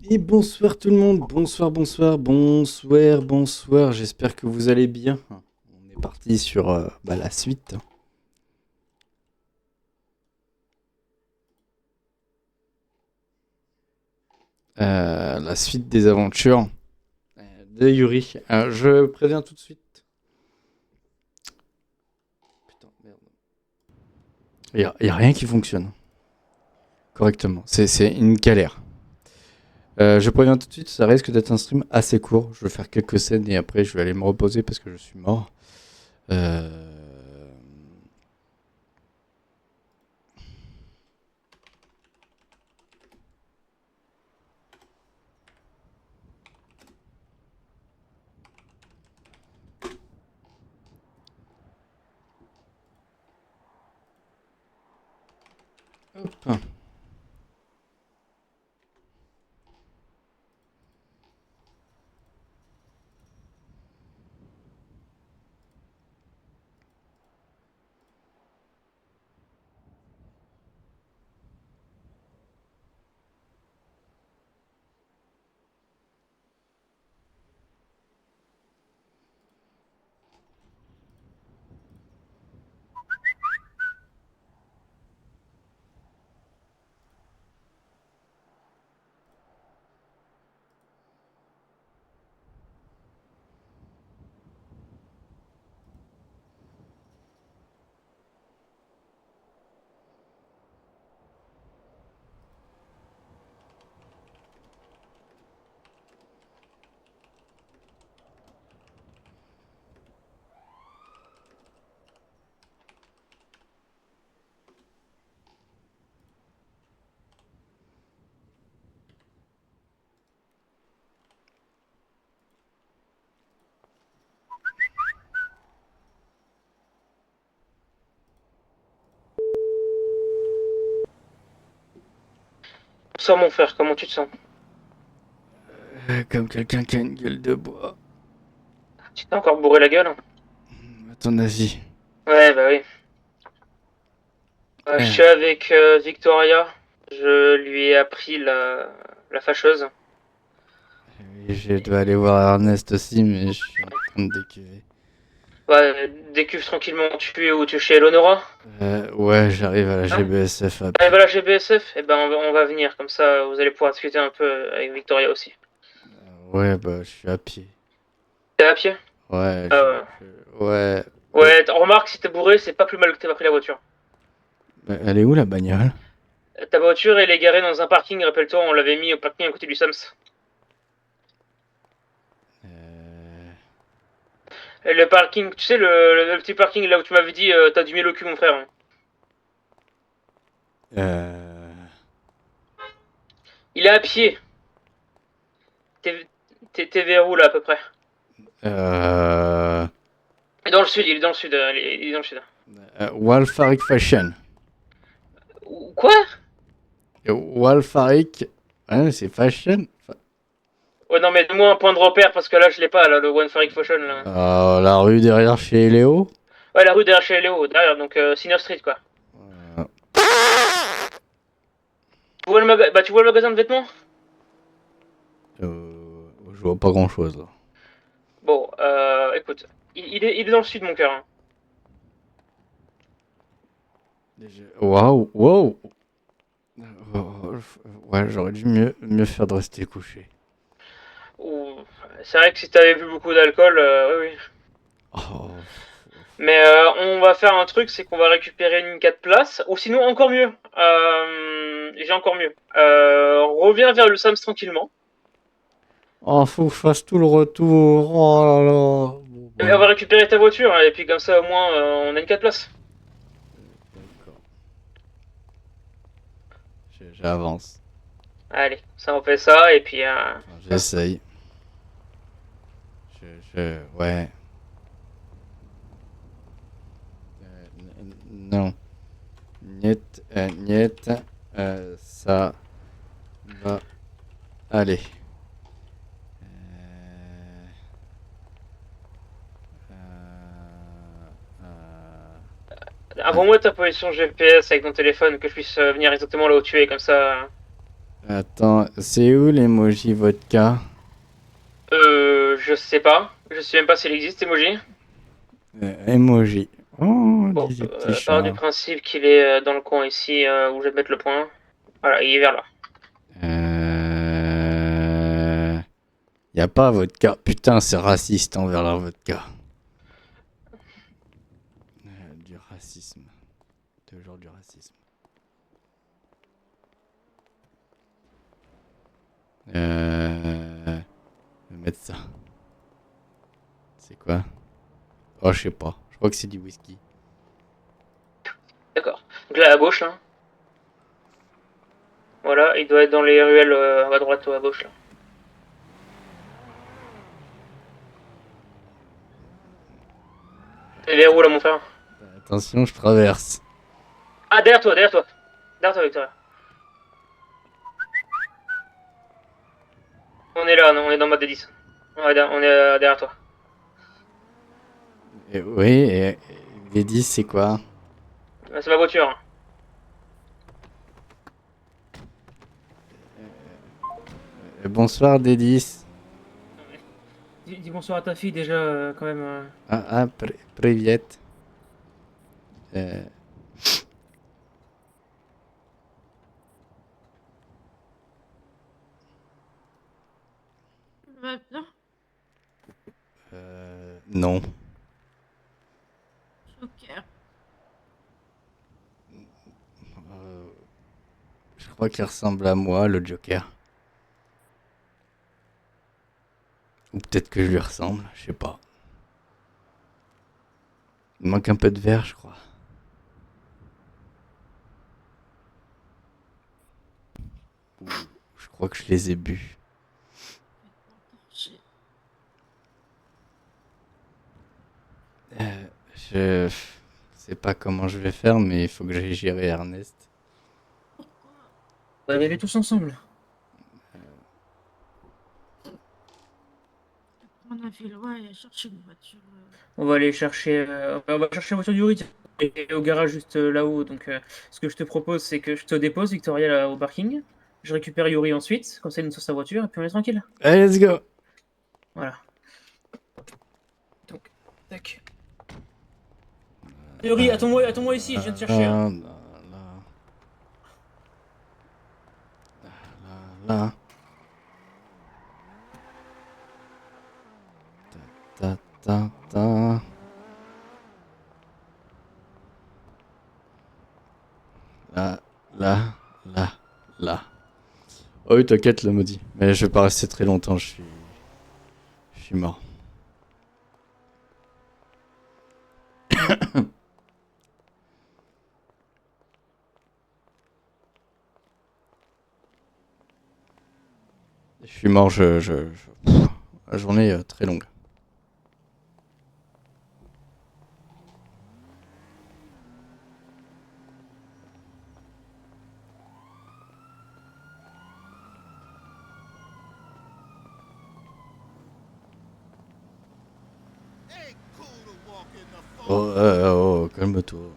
Et bonsoir tout le monde, bonsoir, bonsoir, bonsoir, bonsoir, j'espère que vous allez bien. On est parti sur la suite. La suite des aventures de Yuri. Je préviens tout de suite. Putain, merde. Y a rien qui fonctionne correctement, c'est une galère. Je préviens tout de suite, ça risque d'être un stream assez court. Je vais faire quelques scènes et après je vais aller me reposer parce que je suis mort. Euh... Hop. Bonsoir mon frère, comment tu te sens? Comme quelqu'un qui a une gueule de bois. Tu t'es encore bourré la gueule? À ton avis. Ouais, bah oui. Je Euh, suis avec Victoria. Je lui ai appris la fâcheuse. oui, je dois aller voir Ernest aussi, mais je suis en train de décuver. Ouais, décuve tranquillement. Tu es où? Tu es chez Eleonora? Ouais, j'arrive à la Hein? GBSF à Allez, pied. va la GBSF? Eh ben, on va venir. Comme ça, vous allez pouvoir discuter un peu avec Victoria aussi. Ouais, bah, je suis à pied. T'es à pied? Ouais, Euh, ouais. ouais, remarque, si t'es bourré, c'est pas plus mal que t'aies pas pris la voiture. Elle est où la bagnole? Ta voiture, elle est garée dans un parking, rappelle-toi, on l'avait mis au parking à côté du Sams. Euh, Le parking, tu sais, le petit parking là où tu m'avais dit, t'as du miel au cul, mon frère. euh, Il est à pied. T'es vers où là à peu près? euh, Dans le sud, il est dans le sud, il est dans le sud. Walfaric Fashion. Quoi? Walfaric. Ouais, c'est Fashion. Ouais, non, mais donne-moi un point de repère parce que là, je l'ai pas, là, le One Faric Fashion là. La rue derrière chez Léo. Ouais, la rue derrière chez Léo, derrière, donc Sinner Street quoi. Euh, Tu vois le magasin de vêtements? je vois pas grand chose là. Bon, écoute, il est dans le sud, mon cœur. Hein. Waouh, wow. Oh, ouais, j'aurais dû mieux faire de rester couché. C'est vrai que si t'avais bu beaucoup d'alcool, oui, oui. Oh, Mais on va faire un truc, c'est qu'on va récupérer une 4 places, ou sinon encore mieux. J'ai encore mieux. Reviens vers le Sams tranquillement. oh, faut que je fasse tout le retour. Oh là là. Bon, Et on bah, va récupérer ta voiture, et puis comme ça au moins on a une 4 places. d'accord. J'avance. Allez, ça on fait ça, et puis Enfin, j'essaye. Ouais. Non. Niet, niet, ça va aller. Euh, euh, envoie-moi ta position GPS avec ton téléphone, que je puisse venir exactement là où tu es, comme ça. Attends, c'est où l'emoji vodka? Je sais pas. Je sais même pas s'il existe, emoji. Emoji. Oh, Bon, dis petits part du chats. principe qu'il est dans le coin ici où je vais mettre le point. Voilà, il est vers là. Y a pas vodka. Putain, c'est raciste envers la vodka. Du racisme. Toujours du racisme. Je vais mettre ça. C'est quoi? Oh, je sais pas. Je crois que c'est du whisky. D'accord. Donc là, à gauche, là. Voilà, il doit être dans les ruelles à droite ou à gauche, là. T'es vers où, là, mon frère? Attention, je traverse. Ah, derrière toi, derrière toi. Derrière toi, Victoria. On est là, non, on est dans mode D10. On est derrière toi. Oui, et les 10, c'est quoi? C'est ma voiture. Bonsoir, D10. Dis bonsoir à ta fille déjà, quand même. Привет. Euh, Va bien, non. Joker. Je crois qu'il ressemble à moi, le Joker. Ou peut-être que je lui ressemble, je sais pas. Il manque un peu de verre, je crois. Ouh, je crois que je les ai bu. J'ai- Je sais pas comment je vais faire, mais il faut que j'aille gérer Ernest. On va y aller tous ensemble. On a fait loin et chercher une voiture. On va aller chercher, on va chercher la voiture du Rite. Et au garage juste là-haut. Donc, ce que je te propose, c'est que je te dépose, Victoria, là, au parking. Je récupère Yuri ensuite, comme ça il nous sort sa voiture, et puis on est tranquille. Allez, let's go! Voilà. Donc, tac. Yuri, attends-moi ici, je viens te chercher. Hein. Là. Ta. Là. Oh oui, t'inquiète, le maudit. Mais je vais pas rester très longtemps, je suis mort. Je suis mort, Pff, la journée est très longue. Oh, calme-toi.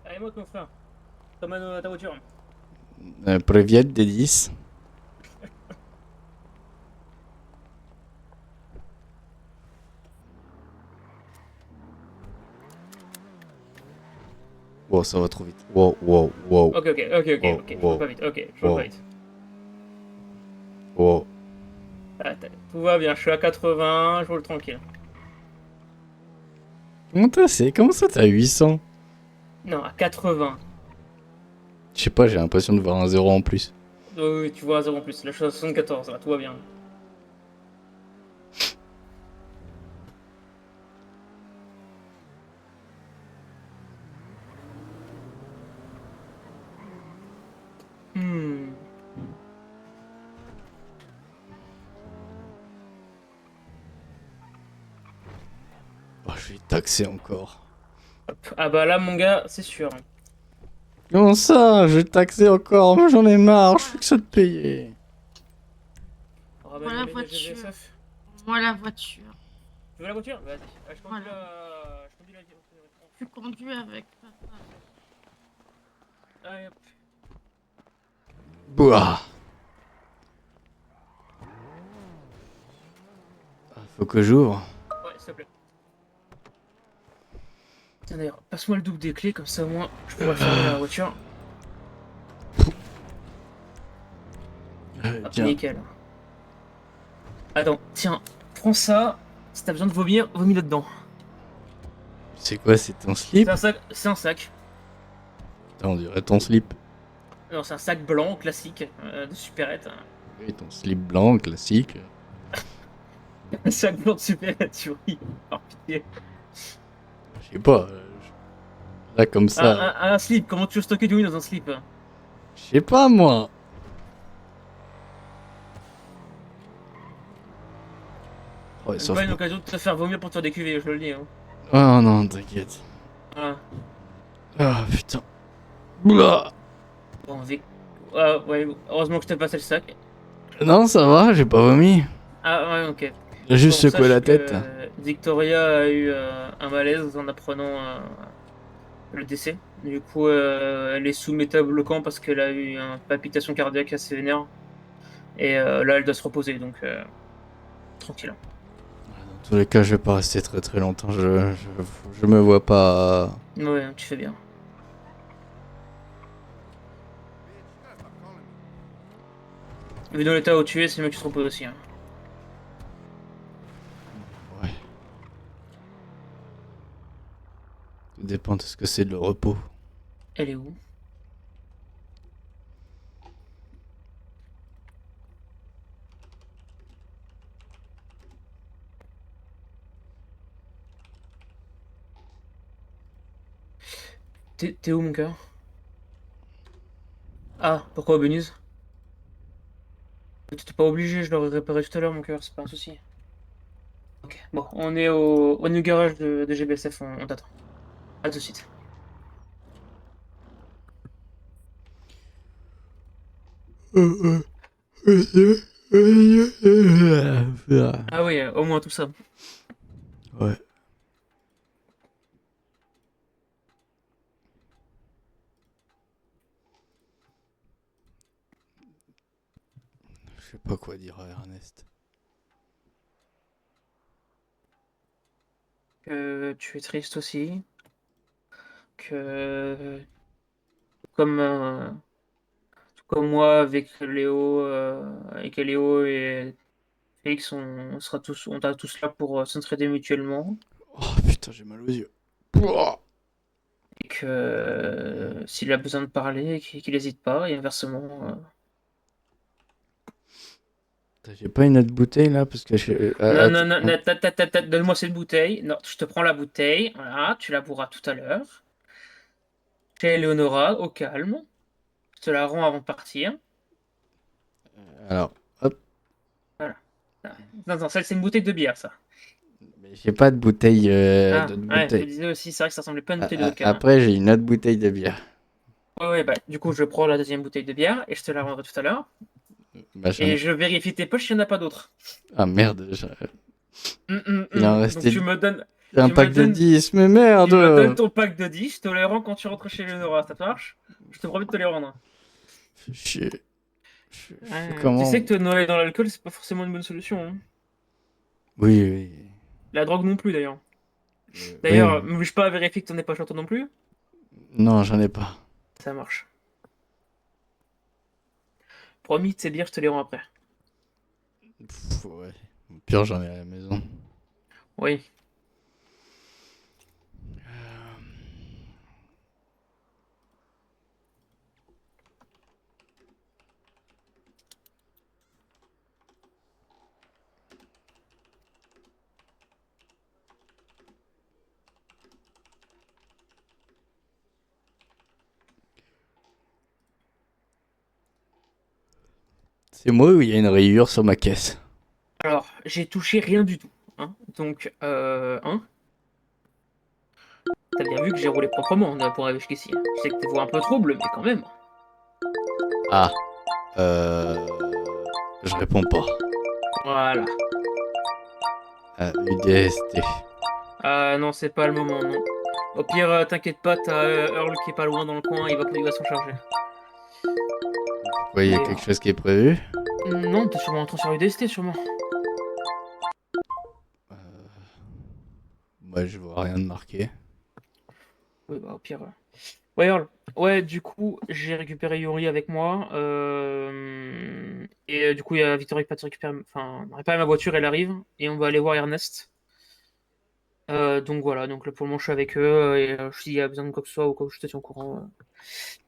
Allez, moi, mon frère. T'emmènes ta voiture. Привет, D10. Wow, ça va trop vite. Wow. Ok, je Wow. vais pas vite, ok, je vais Wow. pas vite. Wow. Ah, tout va bien, je suis à 80, je roule tranquille. Comment ça t'as 800? Non, à 80. Je sais pas, j'ai l'impression de voir un 0 en plus. Oui, tu vois, 0 en plus. Là, je suis à 74, là, tout va bien. Hmm. Oh, je vais taxer encore. Ah bah là, mon gars, c'est sûr. Comment ça? Je vais taxer encore? Moi j'en ai marre, je fais que ça de payer. Ah Pardon, Voilà la les voiture. GVSF. Moi la voiture. Tu veux la voiture? Vas-y. Je conduis Voilà. la... Je conduis la... Tu conduis avec papa. Allez, hop. Bouah. Ah, faut que j'ouvre. Ouais, s'il te plaît. Tiens, d'ailleurs, passe-moi le double des clés, comme ça au moins je pourrais fermer la voiture. Hop, Tiens. nickel. Attends, tiens, prends ça. Si t'as besoin de vomir, vomis là-dedans. C'est quoi, c'est ton slip? C'est un sac. C'est un sac. Putain, on dirait ton slip. Non, c'est un sac blanc classique de supérette. Oui, ton slip blanc, classique. Un sac blanc de supérette, tu ris. Par pitié. Je sais pas. Là, comme ça. Un slip, comment tu veux stocker du weed dans un slip? Je sais pas, moi. Oh, C'est sauf pas une que- occasion de te faire vomir pour te faire des cuvées, je te le dis. Hein. Oh non, t'inquiète. Voilà. Ah putain. Bouah. Bon, ah, ouais, heureusement que je t'ai passé le sac. Non, ça va, j'ai pas vomi. Ah, ouais, ok. J'ai juste Bon, secoué sache la que, tête. Victoria a eu un malaise en apprenant le décès. Du coup, elle est sous métabloquant parce qu'elle a eu une palpitation cardiaque assez vénère. Et là, elle doit se reposer, donc tranquille. Dans tous les cas, je vais pas rester très très longtemps. Je me vois pas. Ouais, tu fais bien. Vu dans l'état où tu es, c'est mieux que tu te reposes aussi. Hein. Ouais. Tout dépend de ce que c'est de le repos. Elle est où? T'es où, mon cœur? Ah, pourquoi Venise? T'étais pas obligé, je l'aurais réparé tout à l'heure, mon cœur, c'est pas un souci. Ok, bon, on est au new garage de GBSF, on t'attend. À tout de suite. Ah oui, au moins tout ça. Ouais. Je sais pas quoi dire à Ernest. Que tu es triste aussi. Que comme, comme moi avec Léo, avec Léo et Félix, on est tous là pour s'entraider mutuellement. Oh putain, j'ai mal aux yeux. Pouah. Et que s'il a besoin de parler, qu'il n'hésite pas, et inversement. Putain, j'ai pas une autre bouteille là parce que je. Non, non, non, non, donne-moi cette bouteille. Non, je te prends la bouteille. Voilà, tu la bourras tout à l'heure. Chez Eleonora, au calme. Je te la rends avant de partir. Alors, hop. Voilà. Non, non, ça, c'est une bouteille de bière, ça. Mais j'ai pas de bouteille. Ah, D'autre ouais, je me bouteille. disais aussi, c'est vrai que ça ressemblait pas à une bouteille de vodka. Hein. Après, j'ai une autre bouteille de bière. Ouais, ouais, bah, du coup, je prends la deuxième bouteille de bière et je te la rendrai tout à l'heure. Bah, j'en Et ai- je vérifie tes poches s'il n'y en a pas d'autres. Ah merde, il en restait Donc, tu me donnes, un tu me pack de donnes- 10, mais tu me donnes merde! ton pack de 10, je te les rends quand tu rentres chez Eleonora, ça marche? Je te promets de te les rendre. Fais chier. Je fais Tu comment? sais que te noyer dans l'alcool, c'est pas forcément une bonne solution. Hein. Oui, oui. La drogue non plus, d'ailleurs. D'ailleurs, Oui. m'oblige pas à vérifier que t'en es pas chanteur non plus. Non, j'en ai pas. Ça marche. Promis, c'est bien, je te les rends après. Pff, ouais. Au pire, j'en ai à la maison. Oui. C'est moi ou il y a une rayure sur ma caisse? Alors, j'ai touché rien du tout. Hein. Donc, hein. T'as bien vu que j'ai roulé proprement pour arriver jusqu'ici. Je sais que t'es voix un peu trouble, mais quand même. Ah. Je réponds pas. Voilà. UDST. Ah non, c'est pas le moment, non. Au pire, t'inquiète pas, t'as Earl qui est pas loin dans le coin, il va s'en charger. Ouais, il y a Et, quelque chose qui est prévu. Non, t'es sûrement en train de faire UDST, sûrement. Euh, Moi, je vois rien de marqué. Oui, bah au pire. Ouais, Earl. Ouais, du coup, j'ai récupéré Yuri avec moi. Et du coup, il y a Victoria qui peut récupérer. Enfin, réparer ma voiture, elle arrive. Et on va aller voir Ernest. Donc voilà, donc là, pour le moment, je suis avec eux. Et s'il y a besoin de quoi que ce soit ou quoi, je te tiens au courant.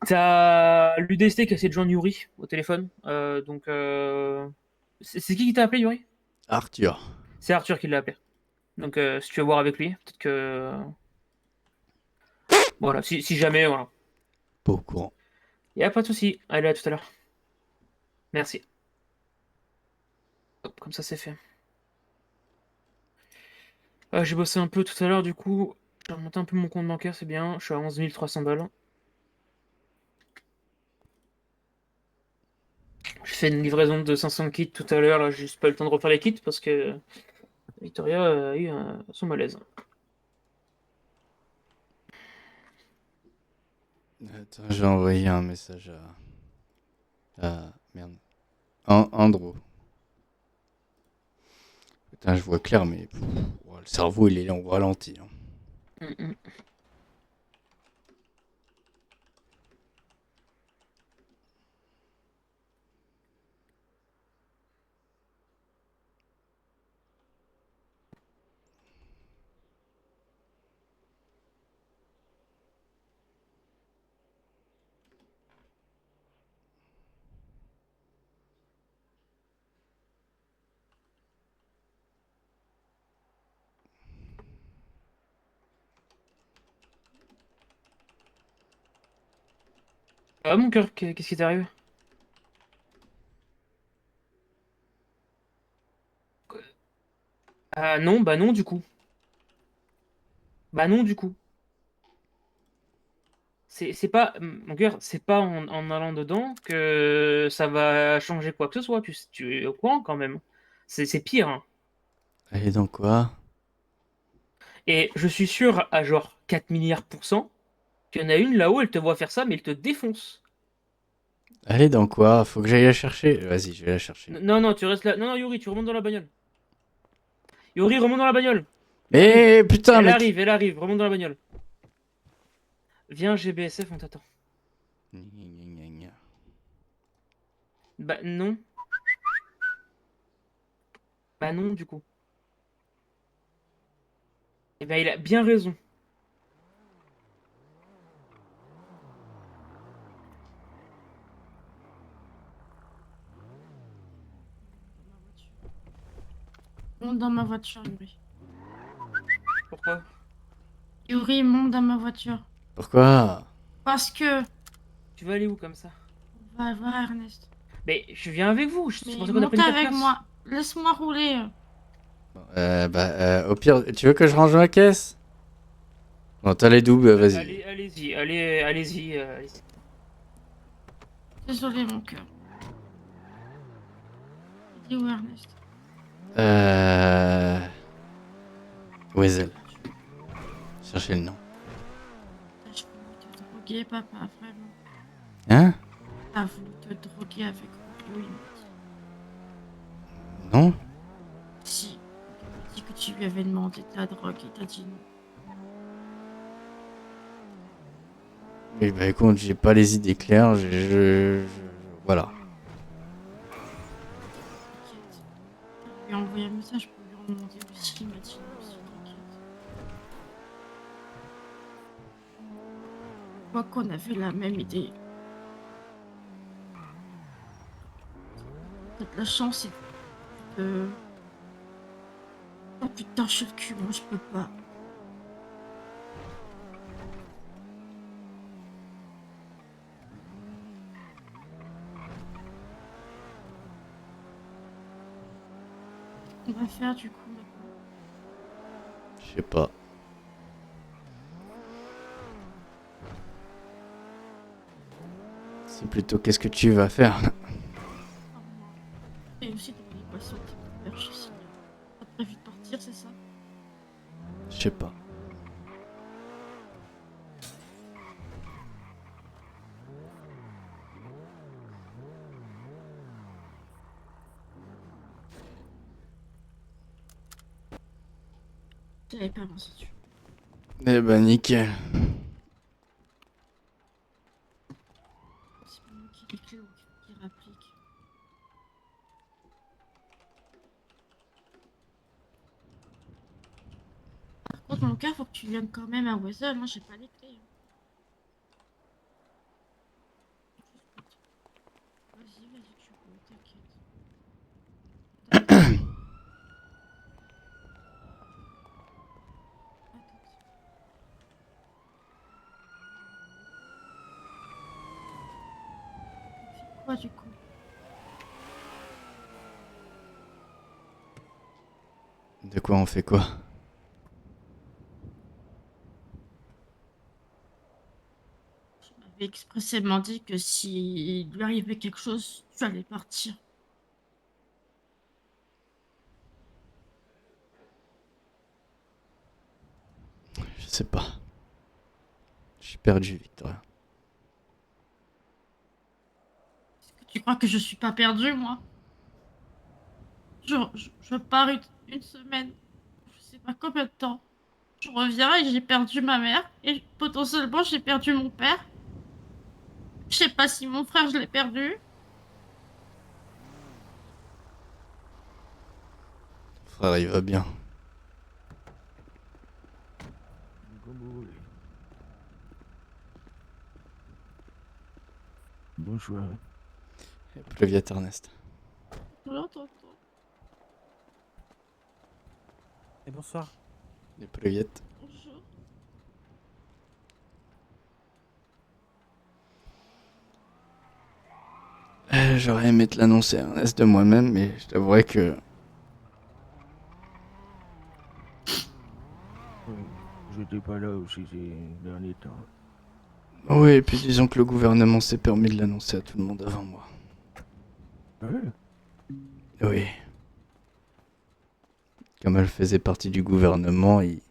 T'as l'UDST qui a essayé de joindre Yuri au téléphone. Donc, c'est qui t'a appelé, Yuri? Arthur. C'est Arthur qui l'a appelé. Donc, si tu veux voir avec lui, peut-être que. Voilà, si jamais, voilà. Pas au courant. Y a pas de souci. Allez, à tout à l'heure. Merci. Hop, comme ça, c'est fait. J'ai bossé un peu tout à l'heure, du coup. J'ai remonté un peu mon compte bancaire, c'est bien. Je suis à 11 300 balles. J'ai fait une livraison de 500 kits tout à l'heure. Là, j'ai juste pas eu le temps de refaire les kits parce que Victoria a eu son malaise. Attends, j'ai envoyé un message merde. Andrew. Putain, je vois clair, mais le cerveau, il est en ralenti. Hein. Mm, mm. Ah, mon cœur, qu'est-ce qui t'arrive? Ah non, bah non, du coup. Bah non, du coup. C'est pas, mon cœur, c'est pas en allant dedans que ça va changer quoi que ce soit. Tu es au courant quand même. C'est pire, hein. Allez, dans quoi? Et je suis sûr à genre 4 milliards % qu'il y en a une là-haut, elle te voit faire ça, mais elle te défonce. Allez, dans quoi? Faut que j'aille la chercher. Vas-y, je vais la chercher. Non, non, tu restes là. Non, non, Yuri, tu remontes dans la bagnole. Yuri, remonte dans la bagnole. Arrive. Mais putain, mec! Elle arrive, remonte dans la bagnole. Viens, GBSF, on t'attend. Gna, gna, gna, gna. Bah non. Bah non, du coup. Eh ben, il a bien raison. Monte dans ma voiture, Yuri. Pourquoi? Yuri, monte dans ma voiture. Pourquoi? Parce que... Tu vas aller où comme ça? On va voir Ernest. Mais je viens avec vous. Je Mais pensais qu'on a pris monte une avec place. moi. Laisse-moi rouler. Au pire, tu veux que je range ma caisse? Bon, t'as les doubles, vas-y. Allez-y, allez-y. Allez-y. Désolé, mon cœur. Il est où, Ernest? Weasel. Cherchez le nom. T'as voulu te droguer, papa, vraiment. Hein? T'as voulu te droguer avec Rubio, il m'a dit. Non? Si. Il m'a dit que tu lui avais demandé de la drogue et t'as dit non. Oui, bah écoute, j'ai pas les idées claires, voilà. T'inquiète. Je lui ai envoyé un message pour lui en demander aussi. Il m'a dit non aussi, t'inquiète. Je crois qu'on avait la même idée. T'as de la chance et oh putain, je suis le cul, moi je peux pas. On va faire du coup maintenant. Je sais pas. C'est plutôt qu'est-ce que tu vas faire? Et aussi dans les boissons, petit peu. J'avais pas pensé dessus. Eh ben nickel. C'est pas moi qui ai les clés, donc il faut qu'il rapplique. Par contre, mon cœur, faut que tu viennes quand même à Wesel. Moi, j'ai pas les clés. Vas-y, vas-y, tu peux, t'inquiète. Attends. On fait quoi du coup? De quoi on fait quoi? Tu m'avais expressément dit que si lui arrivait quelque chose, tu allais partir. Je sais pas. Je suis perdu, Victoria. Est-ce que tu crois que je suis pas perdue, moi? Je pars une semaine, je sais pas combien de temps. Je reviens et j'ai perdu ma mère et potentiellement j'ai perdu mon père. Je sais pas si mon frère je l'ai perdu. Frère, il va bien. Comme vous voulez. Bonsoir. Pleuviette Ernest. Bonjour, tonton. Et bonsoir. Les Pleuillettes. Bonjour. J'aurais aimé te l'annoncer à Ernest de moi-même, mais je t'avouerais que... Oui, j'étais pas là aussi ces derniers temps. Oui, et puis disons que le gouvernement s'est permis de l'annoncer à tout le monde avant moi. Ouais. Oui. Comme elle faisait partie du gouvernement, ils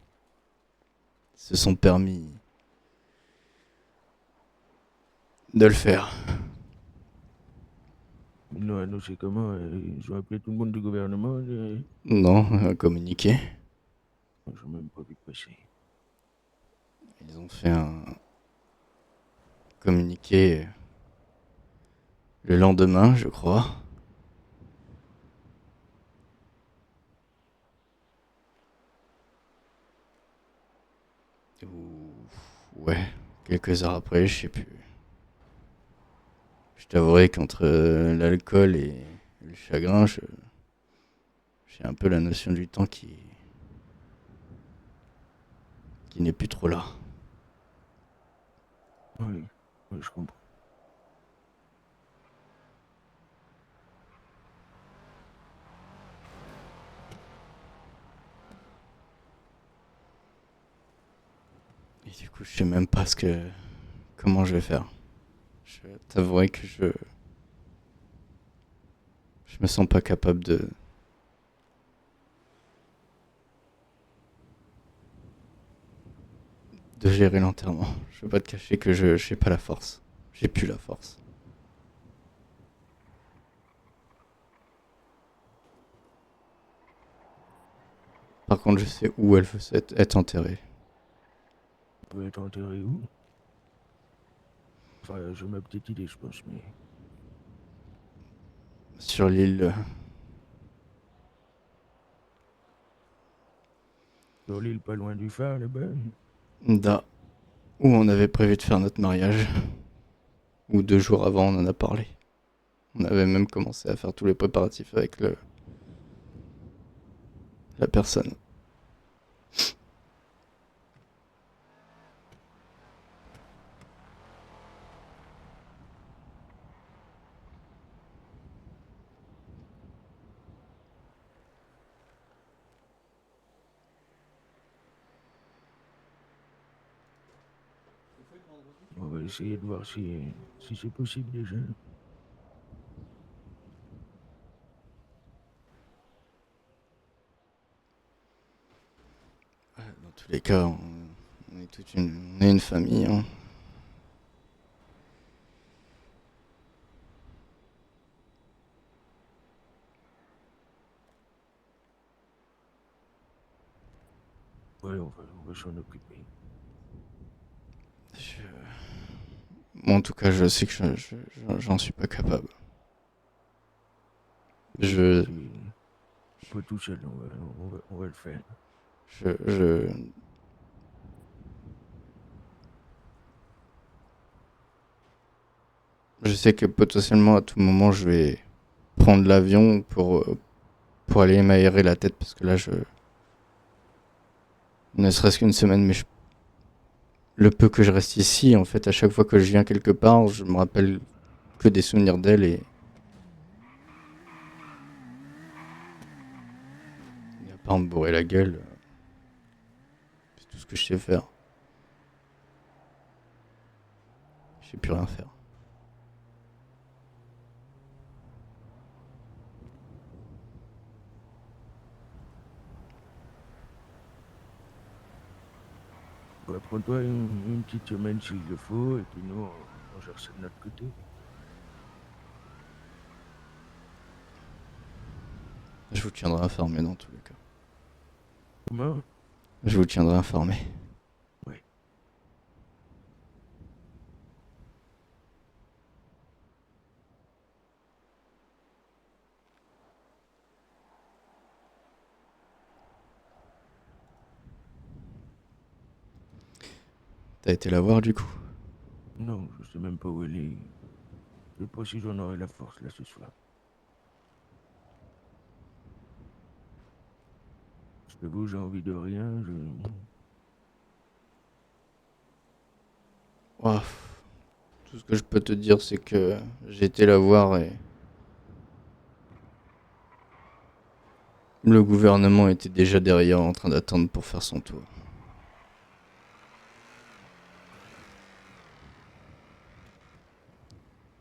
se sont permis de le faire. Ils l'ont annoncé comment? Ils ont appelé tout le monde du gouvernement. Non, un communiqué. J'ai même pas vu passer. Ils ont fait un communiqué le lendemain, je crois. Ouais, quelques heures après, je sais plus. Je t'avouerai qu'entre l'alcool et le chagrin, j'ai un peu la notion du temps qui n'est plus trop là. Oui, oui, je comprends. Et du coup, je sais même pas comment je vais faire. Je t'avouerai que je me sens pas capable de gérer l'enterrement. Je veux pas te cacher que j'ai pas la force. J'ai plus la force. Par contre, je sais où elle veut être enterrée. On peut être enterré où? Enfin, j'ai ma petite idée, je pense, mais... Sur l'île. Sur l'île, pas loin du phare, là-bas. Da, où on avait prévu de faire notre mariage. Ou 2 jours avant, on en a parlé. On avait même commencé à faire tous les préparatifs avec la personne. On va essayer de voir si c'est possible déjà. Dans tous les cas, on est on est une famille. Hein. Ouais, on va s'en occuper. Je- Moi, en tout cas, je sais que j'en suis pas capable. Je, Pas tout seul, on va le faire. je, je, je sais que potentiellement à tout moment, je vais prendre l'avion pour aller m'aérer la tête parce que là, ne serait-ce qu'une semaine, mais le peu que je reste ici, en fait, à chaque fois que je viens quelque part, je me rappelle que des souvenirs d'elle et à part me bourrer la gueule, c'est tout ce que je sais faire. Je sais plus rien faire. Ouais, prends-toi une petite semaine s'il le faut, et puis nous, on gère ça de notre côté. Je vous tiendrai informé dans tous les cas. Comment? Je vous tiendrai informé. Ouais. T'as été la voir du coup? Non, je sais même pas où elle est. Je sais pas si j'en aurai la force là ce soir. Je t'avoue, j'ai envie de rien. Ouah, tout ce que je peux te dire, c'est que j'ai été la voir et le gouvernement était déjà derrière en train d'attendre pour faire son tour.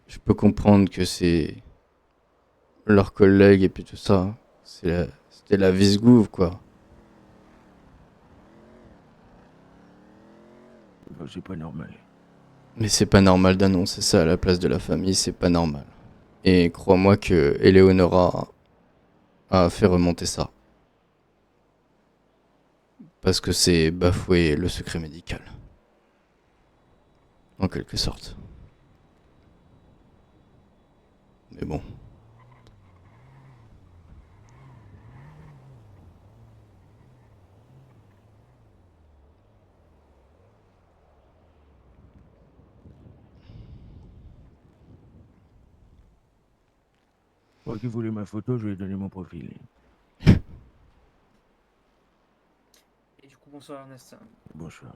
Je peux comprendre que c'est leurs collègues et puis tout ça. C'était la vice-gouv, quoi. C'est pas normal. Mais c'est pas normal d'annoncer ça à la place de la famille, c'est pas normal. Et crois-moi que Eleonora a fait remonter ça. Parce que c'est bafouer le secret médical. En quelque sorte. Mais bon. Moi qui voulais ma photo, je lui ai donné mon profil. Et du coup, bonsoir Ernest. Bonsoir.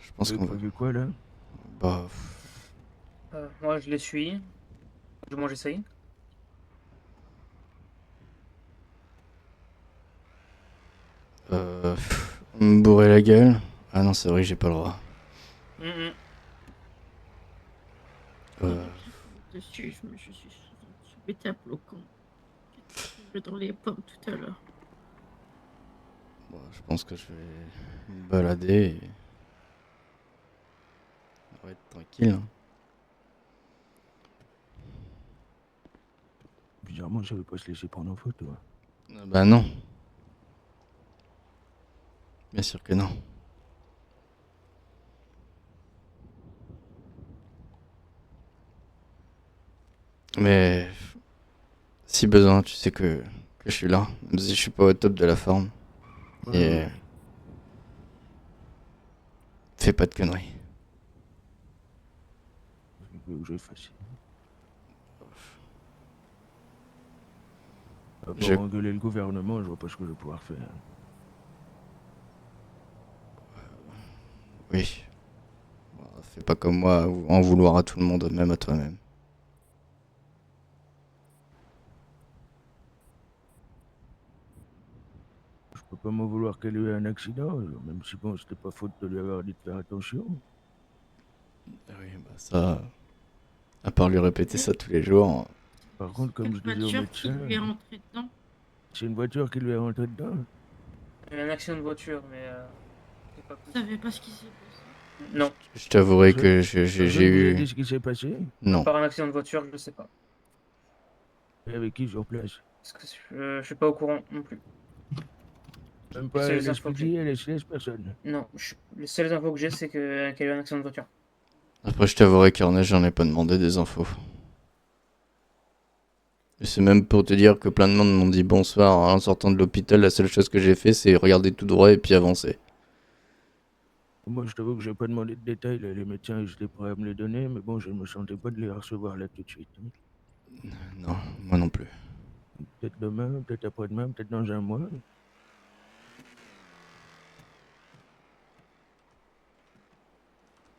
Je pense Vous avez qu'on va. prévu quoi là? Bah. Moi, je les suis. Du moins, j'essaye. Me bourrer la gueule. Ah non, c'est vrai que j'ai pas le droit. Mhm. Euh, Dessus, je suis sous bêta bloquant. J'étais tombée dans les pommes tout à l'heure. bon, je pense que je vais me balader et. On va être tranquille. Hein. Bizarrement, ça veut pas se laisser prendre en photo. Bah non. Bien sûr que non. Mais si besoin, tu sais que je suis là. Même si je suis pas au top de la forme. Et fais pas de conneries. Vous que je fasse. À Je- part engueuler le gouvernement, je vois pas ce que je vais pouvoir faire. Oui. Bon, fais pas comme moi, en vouloir à tout le monde, même à toi-même. Je peux pas m'en vouloir qu'elle ait eu un accident, même si bon, c'était pas faute de lui avoir dit de faire attention. Oui, bah ça. À part lui répéter ça tous les jours. Par contre, comme je Cette disais au voiture qui médecin, lui est rentrée dedans. c'est une voiture qui lui est rentrée dedans. Il y a eu un accident de voiture, mais Vous savez pas ce qui s'est passé? Non, Je t'avouerai que j'ai Vous avez eu... dit ce qui s'est passé? Non. par un accident de voiture, je sais pas. Et avec qui sur place? Parce que je suis pas au courant non plus. Même pas C'est les infos que l'SPJ et les CS personnes. Non, les seules infos que j'ai, c'est qu'il y a eu un accident de voiture. Après, je t'avouerai qu'Ernest, j'en ai pas demandé des infos. Et c'est même pour te dire que plein de monde m'ont dit bonsoir en sortant de l'hôpital. La seule chose que j'ai fait, c'est regarder tout droit et puis avancer. Moi, je t'avoue que j'ai pas demandé de détails. Là, les médecins, ils étaient prêts à me les donner, mais bon, je ne me sentais pas de les recevoir là tout de suite. Non, moi non plus. Peut-être demain, peut-être après-demain, peut-être dans un mois.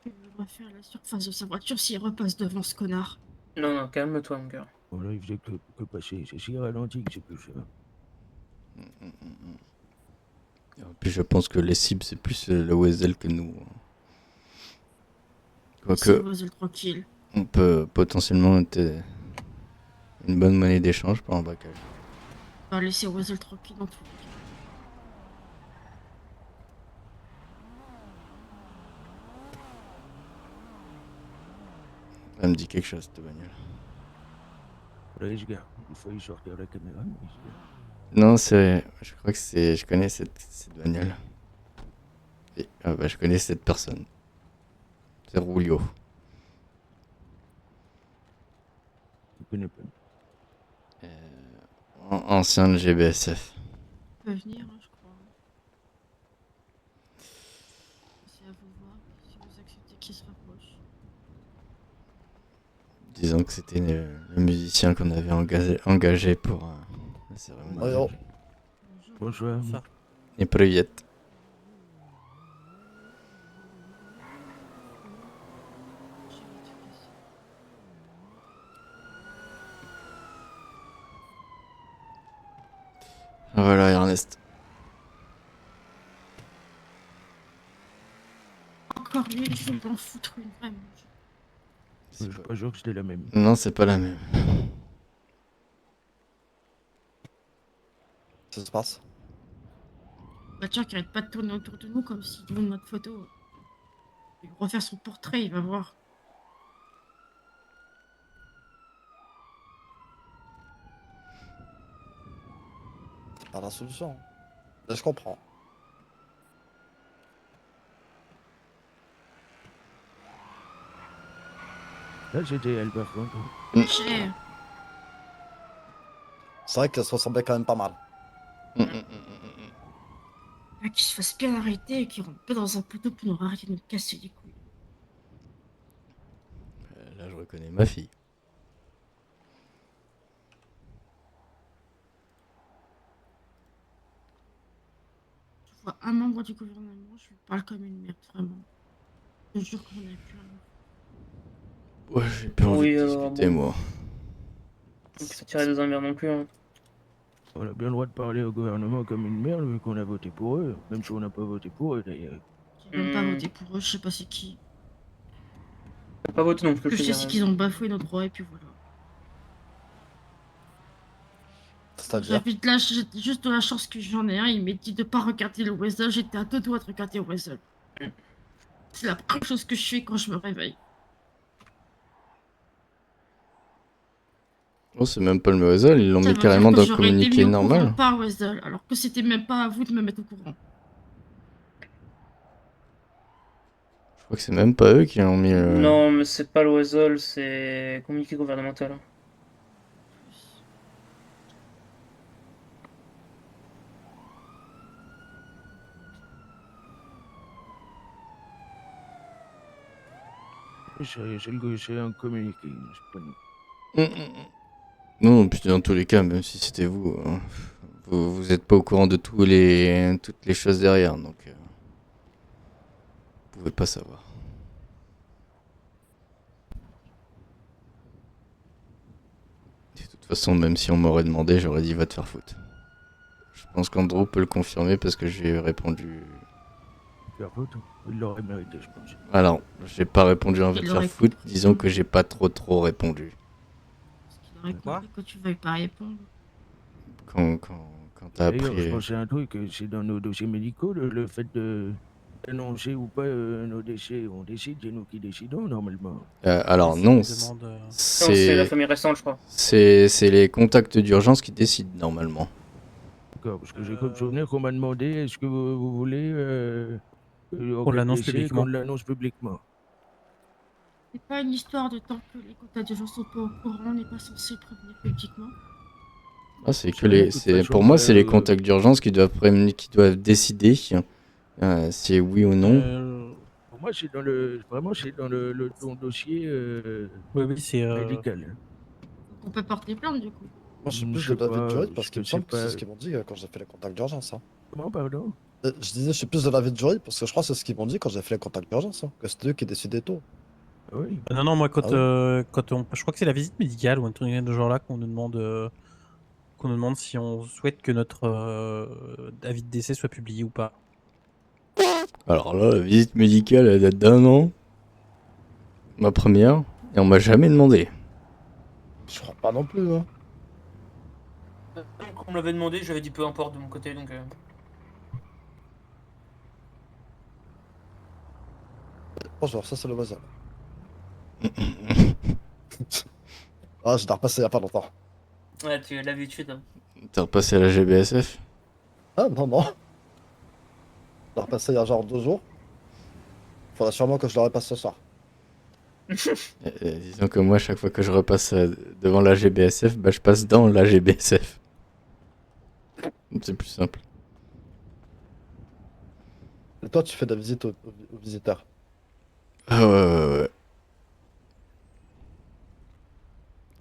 Il va refaire la surface de sa voiture s'il repasse devant ce connard. Non, non, calme-toi, mon gars. Bon, là, il faisait que passer. C'est si ralenti que j'ai pu faire. En plus, je pense que les cibles, c'est plus le Wesel que nous. C'est Quoique, Wesel tranquille. on peut potentiellement être une bonne monnaie d'échange pour un braquage. On va laisser Wesel tranquille dans tous les cas. Ça me dit quelque chose, cette bagnole. Là, il se gare. Il faut y sortir la caméra, mais il se gare. Non, c'est... Je crois que c'est... Je connais cette bagnole. Et, ah bah, je connais cette personne. C'est Rulio. Je connais pas. Ancien de GBSF. Il peut venir, hein, je crois. C'est à vous voir si vous acceptez qu'il se rapproche. Disons que c'était le musicien qu'on avait engagé pour la cérémonie. Bonjour. Bonjour. Bonsoir. Ça. Et Privet. J'ai vite fait ça. Voilà, Ernest. Encore lui, je vais m'en foutre une, vraiment. Je suis pas sûr que c'était la même. Non, c'est pas la même. Ça se passe. Voiture qui arrête pas de tourner autour de nous comme s'il demande notre photo. Il va refaire son portrait, il va voir. C'est pas la solution. Là, je comprends. Là, c'était elle, par contre. Cher. C'est vrai que ça ressemblait quand même pas mal. Qu'il se fasse bien arrêter et qu'il rentre pas dans un poteau pour nous arrêter de nous casser les couilles. Là, je reconnais ma fille. Je vois un membre du gouvernement, je lui parle comme une merde, vraiment. Je te jure qu'on a plus un. Ouais, j'ai plus envie Oui, de alors, discuter, bon. moi. On peut tirer des emmers non plus. Hein. On a bien le droit de parler au gouvernement comme une merde, vu qu'on a voté pour eux. Même si on n'a pas voté pour eux, d'ailleurs. J'ai même pas voté pour eux, je sais pas c'est qui. J'ai pas voté non Ce plus. que je sais, veux c'est dire. qu'ils ont bafoué nos droits et puis voilà. C'est-à-dire. J'habite là, j'ai juste de la chance que j'en ai un, il m'a dit de pas regarder le Wesel, j'étais à deux doigts de regarder le Wesel. C'est la première chose que je fais quand je me réveille. Oh, c'est même pas le Wesel, ils l'ont Ça mis veut carrément dire dans que le j'aurais été communiqué mis au courant normal. par Wesel, alors que c'était même pas à vous de me mettre au courant. Je crois que c'est même pas eux qui l'ont mis. Non, mais c'est pas l'OESOL, c'est communiqué gouvernemental. C'est un communiqué. C'est pas nous. Non, puis dans tous les cas, même si c'était vous, vous êtes pas au courant de toutes les choses derrière, donc vous pouvez pas savoir. De toute façon, même si on m'aurait demandé, j'aurais dit va te faire foutre. Je pense qu'Andrew peut le confirmer parce que j'ai répondu. Faire faute, il l'aurait mérité, je pense. Alors, j'ai pas répondu en va Il te l'aurait faire foutre, compris. disons que j'ai pas trop répondu. Parce qu'il aurait Quoi compris que tu veuilles pas répondre. Quand t'as D'ailleurs, je appris. pensais à un truc, c'est dans nos dossiers médicaux, le fait de annoncer ou pas nos décès. On décide, c'est nous qui décidons normalement. Alors Si non, on demande, Non, c'est la c'est famille restante, je crois. c'est les contacts d'urgence qui décident normalement. D'accord, parce que j'ai comme souvenir qu'on m'a demandé est-ce que vous voulez en qu'on cas de l'annonce décès, publiquement. qu'on l'annonce publiquement. C'est pas une histoire de temps que les contacts d'urgence sont pas au courant, on n'est pas censé prévenir publiquement. Ah, c'est que Ça, de les toute c'est façon, pour moi c'est les contacts d'urgence qui doivent qui doivent décider si oui ou non. Pour moi, c'est dans le vraiment c'est dans ton dossier Oui, oui, c'est. médical. Hein. Donc on peut porter plainte du coup. Moi, je suis plus Je de sais l'avis de pas, jury parce qu'il me je sais semble que c'est pas. ce qu'ils m'ont dit quand j'ai fait les contacts d'urgence. Hein. Comment, pardon? Je disais, je suis plus de l'avis de jury parce que je crois que c'est ce qu'ils m'ont dit quand j'ai fait les contacts d'urgence. Hein, que c'était eux qui décidaient tout. Ah oui. Non, non, moi, Ah oui. quand on. Je crois que c'est la visite médicale ou un truc de ce genre-là qu'on nous demande si on souhaite que notre avis de décès soit publié ou pas. Alors là, la visite médicale elle date d'un an, ma première, et on m'a jamais demandé. Je crois pas non plus. Hein. Quand on me l'avait demandé, j'avais dit peu importe de mon côté, donc. Bonjour, ça c'est le voisin. Ah, je l'ai repassé il y a pas longtemps. Ouais, tu as l'habitude. Hein. T'es repassé à la GBSF? Ah non, non. Je l'ai repassé il y a genre 2 jours. Faudra sûrement que je le repasse ce soir. Disons que moi, chaque fois que je repasse devant la GBSF, bah, je passe dans la GBSF. C'est plus simple. Et toi, tu fais de la visite aux visiteurs. Ah ouais.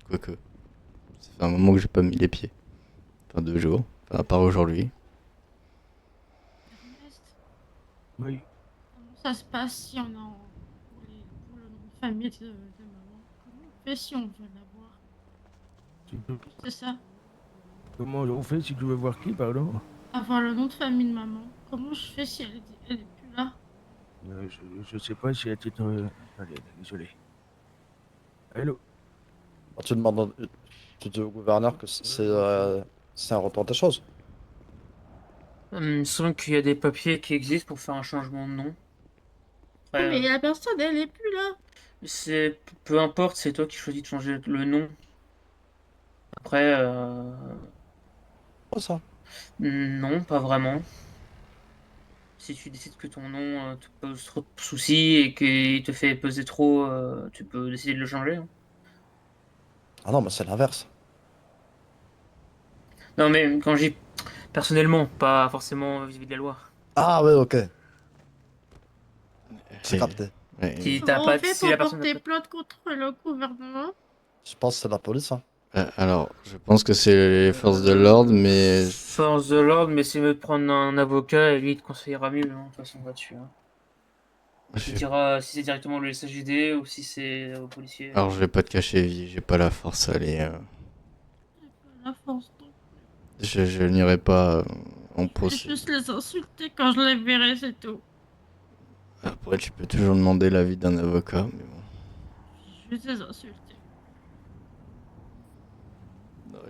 Quoique, ça fait un moment que j'ai pas mis les pieds. Enfin, 2 jours. Enfin, à part aujourd'hui. Ernest, Oui. comment ça se passe si on a pour le nom de famille de maman? Comment on fait si on veut l'avoir? C'est ça, Comment on fait si tu veux voir qui, pardon? avoir le nom de famille de maman. Comment je fais si elle est plus là? Je sais pas si à titre. Attendez, désolé. Allô? Bah, tu demandes, tu dis au gouverneur que c'est un retour des choses. Il me semble qu'il y a des papiers qui existent pour faire un changement de nom. Oh, Après, mais la personne, elle est plus là. c'est peu importe, c'est toi qui choisis de changer le nom. Après, Oh, ça. non, pas vraiment. Si tu décides que ton nom te pose trop de soucis et qu'il te fait peser trop, tu peux décider de le changer. Hein. Ah non, mais c'est l'inverse. Non, mais quand j'ai personnellement, pas forcément vis-à-vis de la loi. Ah ouais, ok. J'ai Et- capté. Si t'as Comment on pas, fait si pour la personne n'a porter pas. plainte contre le gouvernement? Je pense que c'est la police. Hein. Alors, je pense que c'est les forces de l'ordre, mais Force de l'ordre, mais c'est mieux de prendre un avocat et lui il te conseillera mieux, hein, de toute façon là-dessus. Hein. Il te je- dira si c'est directement le SAGD ou si c'est au policier. alors je vais pas te cacher, vie, j'ai pas la force à aller. J'ai pas la force, donc Je n'irai pas en je vais procès. juste les insulter quand je les verrai, c'est tout. Après, tu peux toujours demander l'avis d'un avocat, mais bon. Je vais les insulter.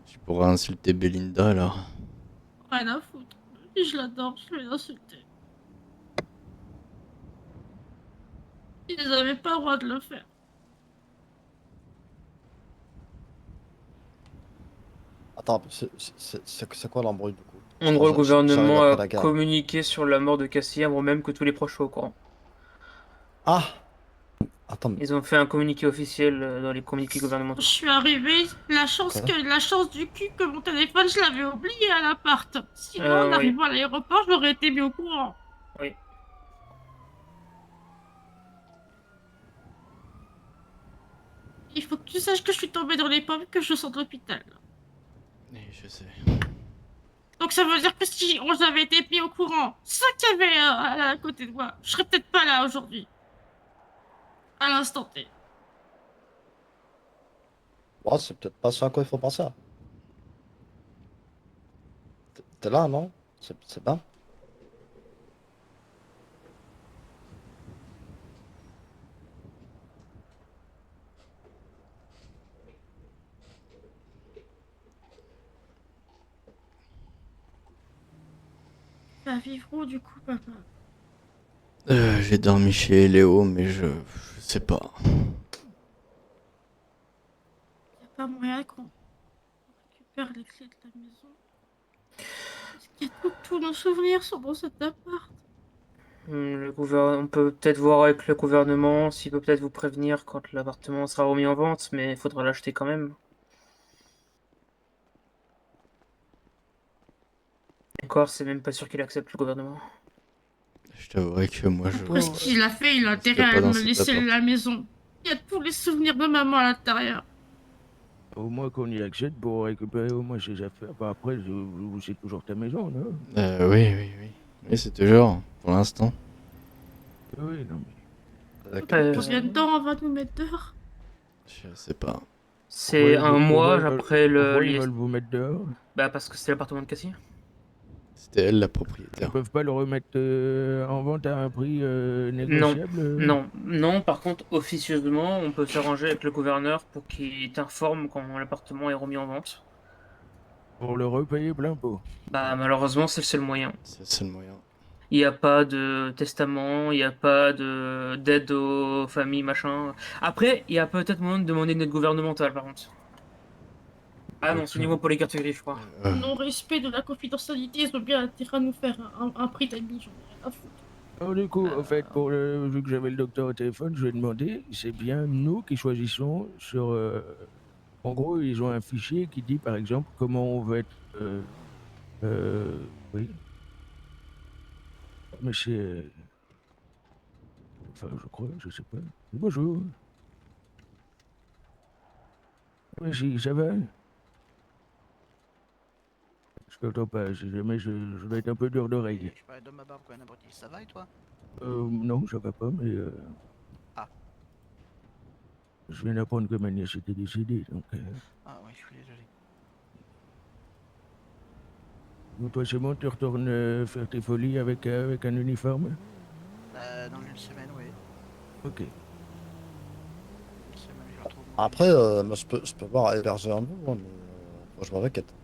Tu pourras insulter Belinda alors. Rien à foutre. Si je l'adore, je vais l'insulter. Ils n'avaient pas le droit de le faire. Attends, c'est quoi l'embrouille du coup? En gros, le J'arrive gouvernement après a la guerre. communiqué sur la mort de Cassie avant même que tous les proches soient au courant. Ah! Attends, mais Ils ont fait un communiqué officiel dans les communiqués Je gouvernementaux. suis arrivée, ok. la chance du cul que mon téléphone, je l'avais oublié à l'appart. Sinon, en Oui, arrivant à l'aéroport, j'aurais été mis au courant. oui. Il faut que tu saches que je suis tombée dans les pommes, que je sors de l'hôpital. Oui, je sais. Donc ça veut dire que si on avait été mis au courant, ça qu'il y avait à côté de moi, je serais peut-être pas là aujourd'hui. À l'instant T. Ouais, c'est peut-être pas ça à quoi il faut penser. Hein. T'es là, non? C'est bien. Va vivre où du coup, papa? J'ai dormi chez Léo, mais je sais pas. Y a pas moyen qu'on récupère les clés de la maison. Parce qu'il y a tous nos souvenirs sont dans cet appart. On peut peut-être voir avec le gouvernement s'il peut peut-être vous prévenir quand l'appartement sera remis en vente, mais il faudra l'acheter quand même. Encore, c'est même pas sûr qu'il accepte le gouvernement. Je t'avouerai que moi, je... Après ce qu'il a fait, il a C'était intérêt pas à dans me cet laisser appart. la maison. Il y a tous les souvenirs de maman à l'intérieur. Au moins qu'on y accède pour récupérer au moins ses affaires. Bah, après, c'est toujours ta maison, non? Oui. Oui, c'est toujours, pour l'instant. Oui, non, mais... Euh, Combien de temps on va nous mettre dehors? Je sais pas. c'est un mois Pourquoi après pourquoi ils les... veulent vous mettre dehors? Bah parce que c'est l'appartement de Cassie. C'était elle la Ils propriétaire. peuvent pas le remettre en vente à un prix Non, négociable? non. Par contre, officieusement, on peut s'arranger avec le gouverneur pour qu'il t'informe quand l'appartement est remis en vente. Pour le repayer plein pot. Bah malheureusement, c'est le seul moyen. C'est le seul moyen. Il n'y a pas de testament, il n'y a pas de d'aide aux familles, machin. Après, il y a peut-être moyen de demander une aide gouvernementale, par contre. Ah non, c'est au niveau pour les cartes grises, je crois. Non-respect de la confidentialité, ils ont bien intérêt à nous faire un prix d'amis, j'en ai rien à foutre. Alors du coup, en fait, vu que j'avais le docteur au téléphone, je lui ai demandé, c'est bien nous qui choisissons sur... En gros, ils ont un fichier qui dit, par exemple, comment on veut être... oui. Mais c'est... Enfin, je crois, je sais pas. Bonjour. Oui, si, ça va? Je t'entends pas, si jamais je vais être un peu dur d'oreille. Je parlais de ma barbe comme un abruti. Ça va et toi? Non, ça va pas, mais... Ah. Je viens d'apprendre que ma nièce était décédée, donc... Ah oui, je suis désolé. Donc toi, c'est bon, tu retournes faire tes folies avec un uniforme? Dans une semaine, oui. Ok. Une semaine, je retrouve mon Après, moi, je peux voir héberger un bout, hein, mais faut que je me requête.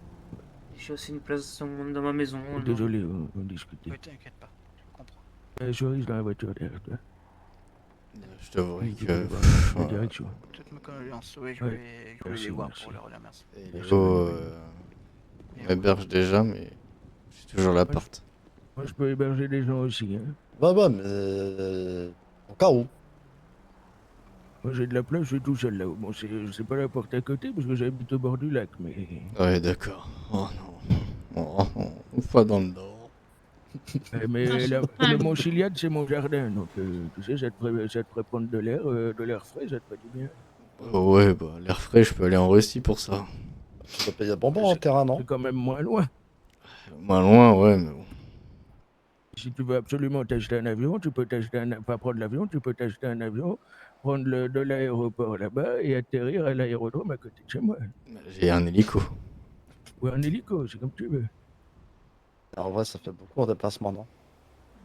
J'ai aussi une place dans ma maison. Désolé, on discutait. Oui, t'inquiète pas. Je comprends. Souris dans la voiture derrière toi. Je t'avouerai Tu que... peux voir la direction. Toutes mes condoléances. Oui, je Ouais. vais Merci, les voir merci. pour leur remercier. Et Merci, Léo madame. m'héberge déjà, mais j'ai toujours l'appart. Moi, je peux héberger des gens aussi, hein. Ouais, mais au cas où. Moi, j'ai de la place, je suis tout seul là-haut. Bon, c'est pas la porte à côté parce que j'habite au bord du lac, mais... Ouais, d'accord. Oh non. On pas dans le nord. Mais Ah, là, ah, le Mont Chiliade, c'est mon jardin, donc tu sais, ça te ferait prendre de l'air frais, ça te ferait du bien. Ouais, bah, l'air frais, je peux aller en Russie pour ça. Tu peux payer bonbon en terrain, non? C'est quand même moins loin. Moins loin, ouais, mais bon. Si tu veux absolument t'acheter un avion, tu peux pas prendre l'avion, tu peux t'acheter un avion, prendre de l'aéroport là-bas et atterrir à l'aérodrome à côté de chez moi. J'ai un hélico. Ou un hélico, c'est comme tu veux. En vrai, ça fait beaucoup en déplacement, non?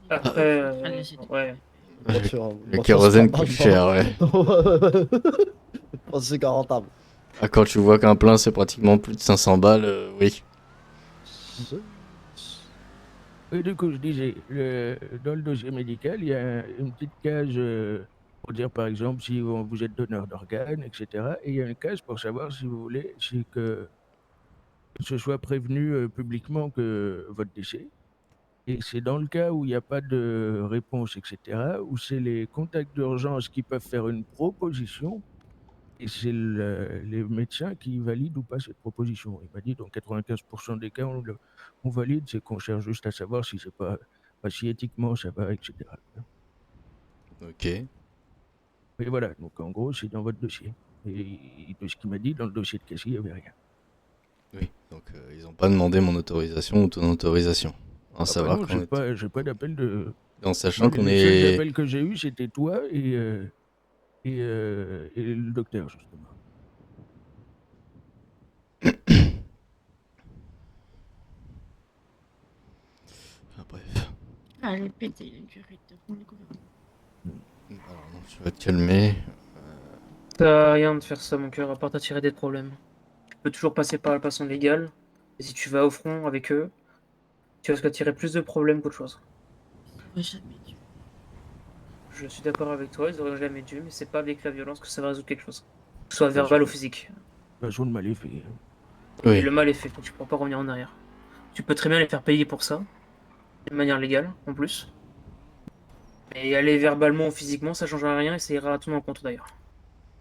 Après, Allez, c'est ouais. Le kérosène coûte cher, ouais. C'est pas rentable. Ah, quand tu vois qu'un plein c'est pratiquement plus de 500 balles, oui. Et du coup, je disais, dans le dossier médical, il y a une petite case pour dire, par exemple, si vous êtes donneur d'organes, etc. Et il y a une case pour savoir si vous voulez, c'est que ce soit prévenu publiquement que votre décès. Et c'est dans le cas où il n'y a pas de réponse, etc., où c'est les contacts d'urgence qui peuvent faire une proposition, et c'est les médecins qui valident ou pas cette proposition. Il m'a dit, dans 95% des cas, on valide, c'est qu'on cherche juste à savoir si c'est pas si éthiquement ça va, etc. Ok. Et voilà, donc en gros, c'est dans votre dossier. Et de ce qu'il m'a dit, dans le dossier de Cassie, il n'y avait rien. Oui, donc ils ont pas demandé mon autorisation ou ton autorisation. En savoir non, qu'on est... j'ai pas d'appel de... En sachant qu'on Les seuls est... appels que j'ai eu, c'était toi et le docteur, justement. Enfin, bref. Allez, péter, il y a une curée devant le gouvernement. Alors non, tu vas te calmer. Ça sert à rien de faire ça, mon cœur, à part t'attirer des problèmes. Tu peux toujours passer par la façon légale, et si tu vas au front avec eux, tu risques d'attirer plus de problèmes qu'autre chose. J'aurais jamais dû. Je suis d'accord avec toi, ils auraient jamais dû, mais c'est pas avec la violence que ça va résoudre quelque chose. Que ce soit verbal ou physique. De toute façon, le mal est fait. Et Oui. le mal est fait, donc tu pourras pas revenir en arrière. Tu peux très bien les faire payer pour ça, de manière légale, en plus. Mais aller verbalement ou physiquement, ça changera rien et ça ira à tout mon compte d'ailleurs.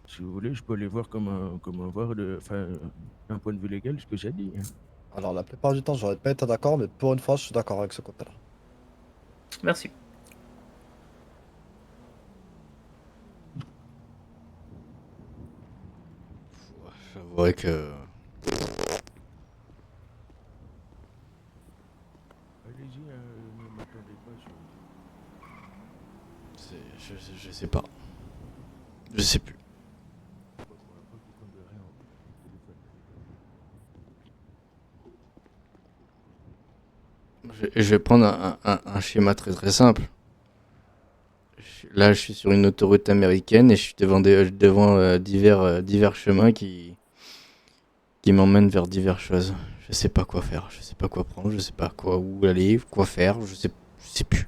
Si vous voulez, je peux aller voir comment voir d'un point de vue légal ce que ça dit. Alors, la plupart du temps, j'aurais pas été d'accord, mais pour une fois, je suis d'accord avec ce côté-là. Merci. J'avouerais que. Allez-y, ne m'attendez pas sur... Je sais pas. Je sais plus. Je vais prendre un schéma très très simple. Là, je suis sur une autoroute américaine et je suis devant divers chemins qui m'emmènent vers diverses choses. Je sais pas quoi faire, je sais pas quoi prendre, je sais pas où aller, quoi faire, je sais plus.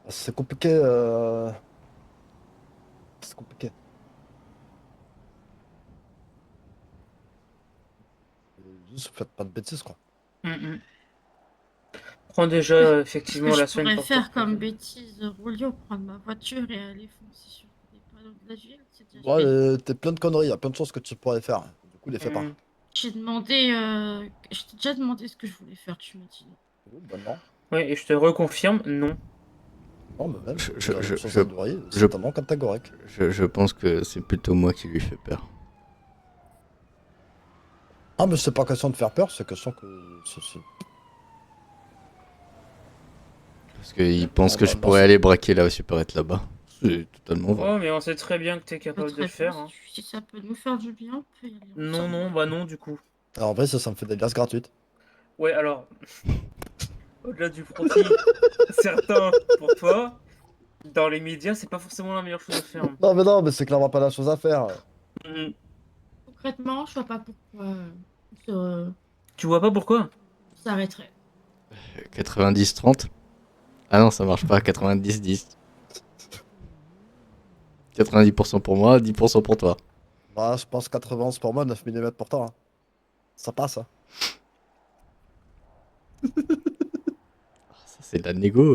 C'est compliqué. C'est compliqué. Juste faites pas de bêtises, quoi. Prends déjà effectivement Ce que la je semaine pourrais pour faire te comme reposer. bêtise, Rolio, prendre ma voiture et aller foncer sur des panneaux de la ville. C'est déjà Ouais, fait. t'es plein de conneries, y a plein de choses que tu pourrais faire. Du coup, les fais pas. J'ai demandé, je t'ai déjà demandé ce que je voulais faire, tu m'as dit non. Oh, bah non. Ouais, et je te reconfirme, non. Non, mais même, Je- la je- chose je- à Dory, c'est je- totalement catégorique. Je pense que c'est plutôt moi qui lui fais peur. Ah, mais c'est pas question de faire peur, c'est question que. Parce qu'il pense que je Normalement, pourrais c'est- aller braquer la supérette là-bas. C'est totalement vrai. Oh, mais on sait très bien que t'es capable de Très le faire. bien, Hein. si ça peut nous faire du bien, on peut y aller Non, ensemble. non, bah non, du coup. Alors, en vrai, ça me fait des glaces gratuites. Ouais, alors. Au-delà du profit certain pour toi, dans les médias, c'est pas forcément la meilleure chose à faire. Non, mais c'est clairement pas la chose à faire. Concrètement, je vois pas pourquoi Tu vois pas pourquoi? on s'arrêterait. 90-30. Ah non, ça marche pas. 90-10. 90% pour moi, 10% pour toi. Bah, je pense 91 pour moi, 9 mm pour toi. Hein. Ça passe, hein. Ça, c'est de la négo.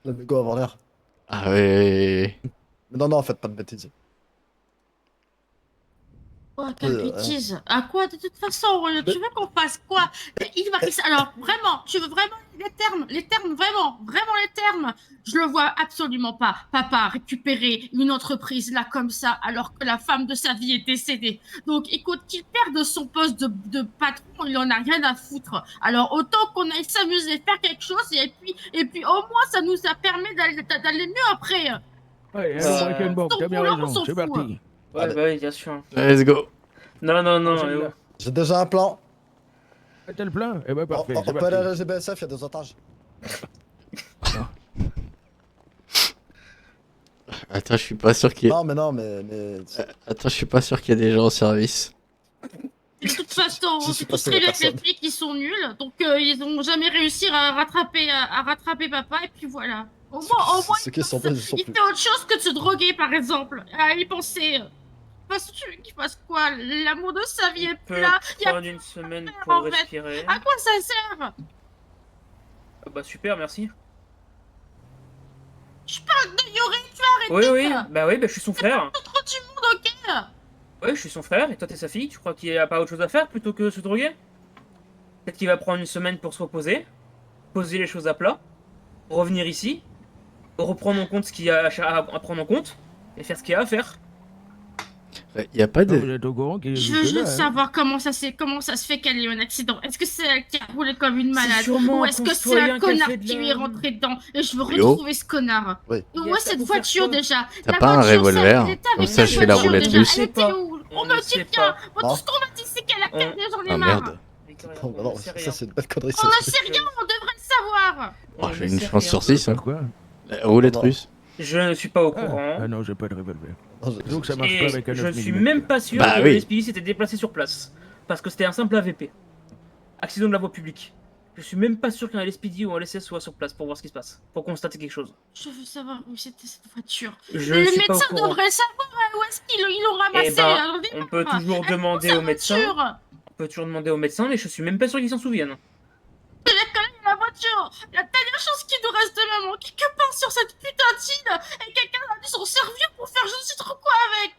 Le mégo avant l'air. Ah ouais. Mais non, faites pas de bêtises. Quoi, quelle bêtise. À quoi, de toute façon, Rolio, tu veux qu'on fasse quoi? Il va... Alors, vraiment, tu veux vraiment les termes, vraiment les termes. Je le vois absolument pas. Papa récupérer une entreprise là comme ça, alors que la femme de sa vie est décédée. Donc, écoute, qu'il perde son poste de patron, il en a rien à foutre. Alors, autant qu'on aille s'amuser, faire quelque chose, et puis au moins, ça nous a permis d'aller mieux après. Ouais, Euh, allons braquer une banque, t'as bien on raison, s'en c'est fout. parti. Ouais, Allez. bah oui, bien sûr. Let's go. Non, Celui-là. J'ai déjà un plan. T'as le plein? Eh ben parfait, On c'est peut aller à la parti. GBSF, il y a des otages. Attends, je suis pas sûr qu'il y ait... Non, mais... Attends, je suis pas sûr qu'il y ait des gens au service. De toute façon, Je on suis sait pas tous sûr très de bien que les personne. flics ils sont nuls, donc ils ont jamais réussi à rattraper papa, et puis voilà. Au moins Ceux qui sont pas, ils sont il plus. fait autre chose que de se droguer par exemple, à y penser. Qu'il fasse quoi? L'amour de sa vie Il est plus peut là, y a prendre une semaine en pour fait. respirer. à quoi ça sert? Ah bah super, merci. Je parle de Yuri, tu as arrêté. Oui, bah je suis son frère. Trop du monde, ok? Ouais, je suis son frère, et toi t'es sa fille, tu crois qu'il a pas autre chose à faire plutôt que se droguer? Peut-être qu'il va prendre une semaine pour se reposer, poser les choses à plat, revenir ici, reprendre en compte ce qu'il y a à prendre en compte, et faire ce qu'il y a à faire. Il y a pas Non, vous de... êtes au courant qu'il est Je veux jusque-là, juste hein. savoir comment ça se fait qu'elle ait eu un accident. Est-ce que c'est elle qui a roulé comme une malade? sûrement Ou un est-ce que c'est concitoyen un qui a connard fait de qui lui est la- rentré dedans? Et je veux Léo retrouver ce connard. Oui. Et Il y où a est ça cette pour faire voiture quoi? déjà? T'as La pas un voiture, revolver? elle était Comme avec ça, la je fais la voiture roulette déjà. russe. Elle était pas. où? On On ne me sait dit bien. pas. On Non. tous traumatisés qu'elle a On- fait, j'en ai Ah marre. merde. Victoria, Non, on non, ne sait ça rien. c'est une belle connerie. On ça. ne sait rien, on devrait le savoir. On Oh, j'ai ne une sait chance rien. sur 6. Hein. Faire quoi? Roulette Non. russe. Je ne suis pas au Ah, courant. ah non, j'ai pas de revolver. Non, Donc ça marche Et pas avec un je 9 ne suis mm. même pas sûr Bah que oui. le SPI s'était déplacé sur place. Parce que c'était un simple AVP. Accident de la voie publique. Je suis même pas sûr qu'un LSPD ou un LSS soit sur place pour voir ce qui se passe. Pour constater quelque chose. Je veux savoir où c'était cette voiture. Je ne Le suis pas au médecin courant. devrait savoir où est-ce qu'ils l'ont Eh ramassé. ben, Alors, on peut toujours elle est où, demander sa au médecin. voiture. On peut toujours demander au médecin, mais je suis même pas sûr qu'ils s'en souviennent. La voiture. La dernière chose qu'il nous reste de maman, quelque part sur cette putain d'île, et quelqu'un a dû s'en servir pour faire je ne sais trop quoi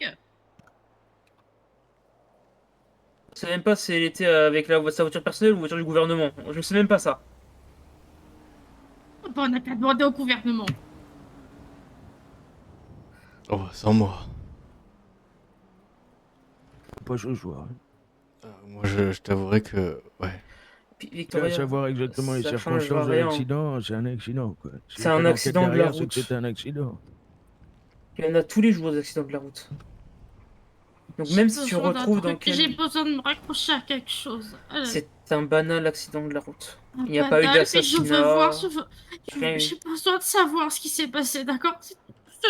avec. Je sais même pas si elle était avec sa voiture personnelle ou voiture du gouvernement. Je sais même pas ça. Bon, on n'a qu'à demander au gouvernement. Oh, sans moi. Pas ce soir. Moi, je t'avouerai que... Ouais. Puis À Victoria, savoir exactement les ça circonstances changera de rien. l'accident, c'est un accident, quoi. S'il y C'est a un pas d'enquête accident de la derrière, c'est route. que c'est un accident. Il y en a tous les jours des accidents de la route. Donc même si tu Besoin d'un retrouves dans truc, J'ai quel... besoin de me raccrocher à quelque chose. C'est un banal accident de la route. Un Il n'y a pas eu banal, mais je veux d'assassinat. voir, Rien eu. j'ai besoin de savoir ce qui s'est passé, d'accord? C'est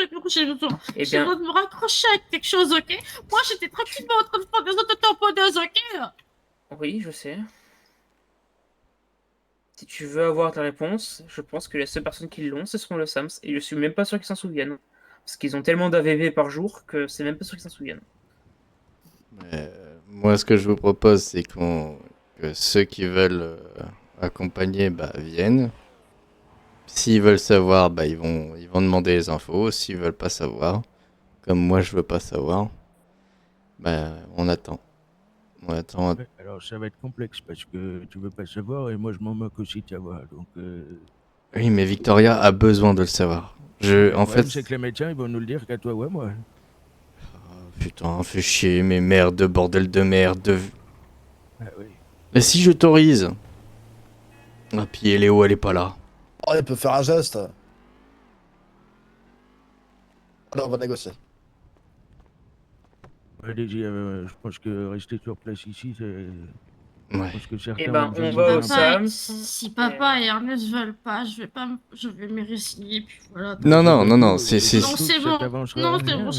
tout ce que j'ai besoin. Eh J'ai bien, besoin de me raccrocher à quelque chose, ok? Moi, j'étais tranquillement en train de faire des autotamponneuses, ok? oui, je sais. Si tu veux avoir ta réponse, je pense que les seules personnes qui l'ont, ce seront le SAMS. Et je suis même pas sûr qu'ils s'en souviennent. Parce qu'ils ont tellement d'AVV par jour que c'est même pas sûr qu'ils s'en souviennent. Moi, ce que je vous propose, c'est que ceux qui veulent accompagner, bah, viennent. S'ils veulent savoir, bah, ils vont demander les infos. S'ils veulent pas savoir, comme moi, je veux pas savoir, bah, on attend. On attend. Ouais, alors ça va être complexe parce que tu veux pas savoir et moi je m'en moque aussi de savoir. Donc, Oui, mais Victoria a besoin de le savoir. le En problème, fait, c'est que les médecins ils vont nous le dire qu'à toi ou à moi. putain, fais chier, mais merde, de bordel de merde. Ah oui. Mais si je t'autorise. Ah, puis Léo, elle est pas là. Oh, il peut faire un geste. Alors, on va négocier. Allez-y, je pense que rester sur place ici, c'est. Je Ouais. pense que certains Eh ben, vont on nous va dire au un peu. SAMS. Si papa et Ernest veulent pas, je vais me résigner, puis voilà. Non, non, non, non, Surtout c'est... Non, c'est que ça bon. t'avancera Non, à c'est rien, bon, et-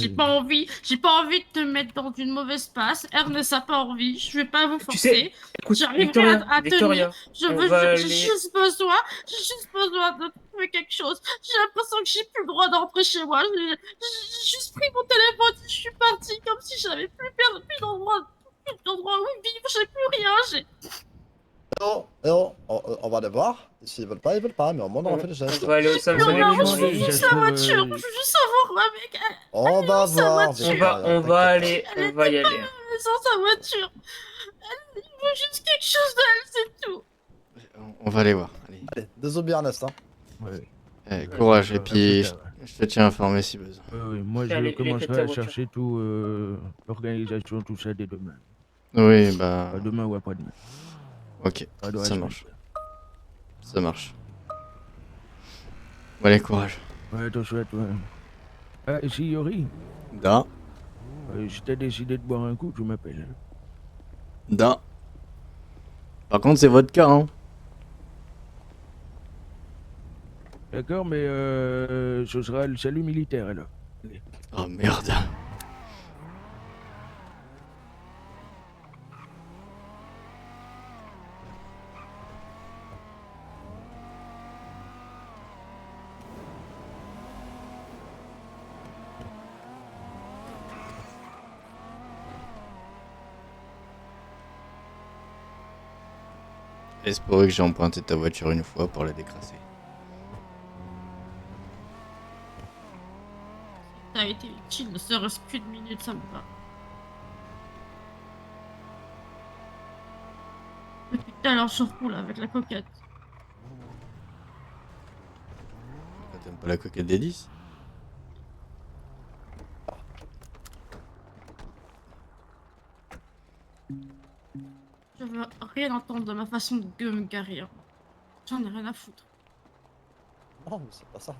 j'ai pas envie de te mettre dans une mauvaise passe. Ernest a pas envie, je vais pas vous Tu sais, forcer. écoute, J'arriverai Victoria, à Victoria, tenir. on va J'ai aller... juste besoin de trouver quelque chose. J'ai l'impression que j'ai plus le droit d'entrer chez moi. J'ai juste pris mon téléphone et je suis partie comme si j'avais plus d'endroit où vivre. J'ai plus rien. Non, non, on va les voir. S'ils veulent pas, ils veulent pas, mais au moins on a fait le geste. On va aller au SAMS Non, avec non, les je veux journalistes. juste ça la se trouve, voiture. Je veux juste savoir, mec. On va sa voir. voiture. Victoria, On va aller, Elle on va y aller. Sans sa voiture. Il veut juste quelque chose d'elle, c'est tout. On va aller voir. Allez. Allez, désobéis Ernest. Hein. Ouais. Courage, et À puis plus tard, ouais. je te tiens informé si besoin. Oui, moi Tiens, je les clés de commencerai ta à voiture. chercher tout, l'organisation, tout ça dès demain. Oui, bah... Pas demain ou après-demain. Ok, Pas de ça respect. marche. Ça marche. Bon, allez, courage. Ouais, attention à toi. Ah, et si Yori, Da. si t'as décidé de boire un coup, tu m'appelles. Da. Par contre, c'est votre cas, hein. D'accord, mais ce sera le salut militaire alors. Oh merde. Espérer que j'ai emprunté ta voiture une fois pour la décrasser. T'as été utile, ne serait-ce qu'une minute, ça me va. Depuis tout à l'heure, je roule avec la coquette. T'aimes pas la coquette des 10? Je veux rien entendre de ma façon de me garer. J'en ai rien à foutre. Non, mais c'est pas ça.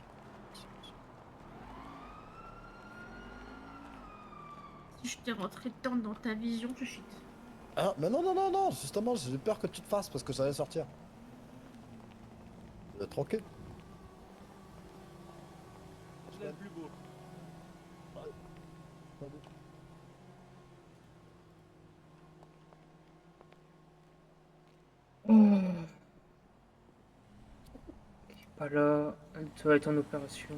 Si je t'ai rentré dedans dans ta vision, je suis... Ah, mais non, non, non, non, justement, j'ai eu peur que tu te fasses parce que j'allais sortir. Tranquille. semaine. plus beau. Salut. Pas là, ça va être en opération.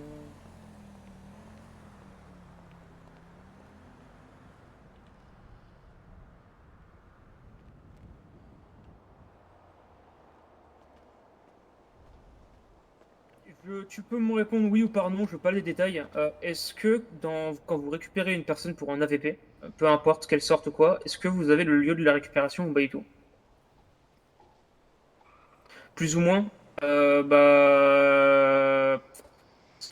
Tu peux me répondre oui ou par non, je veux pas les détails. Est-ce que quand vous récupérez une personne pour un AVP, peu importe qu'elle sorte ou quoi, est-ce que vous avez le lieu de la récupération ou pas du tout? Plus ou moins? Parce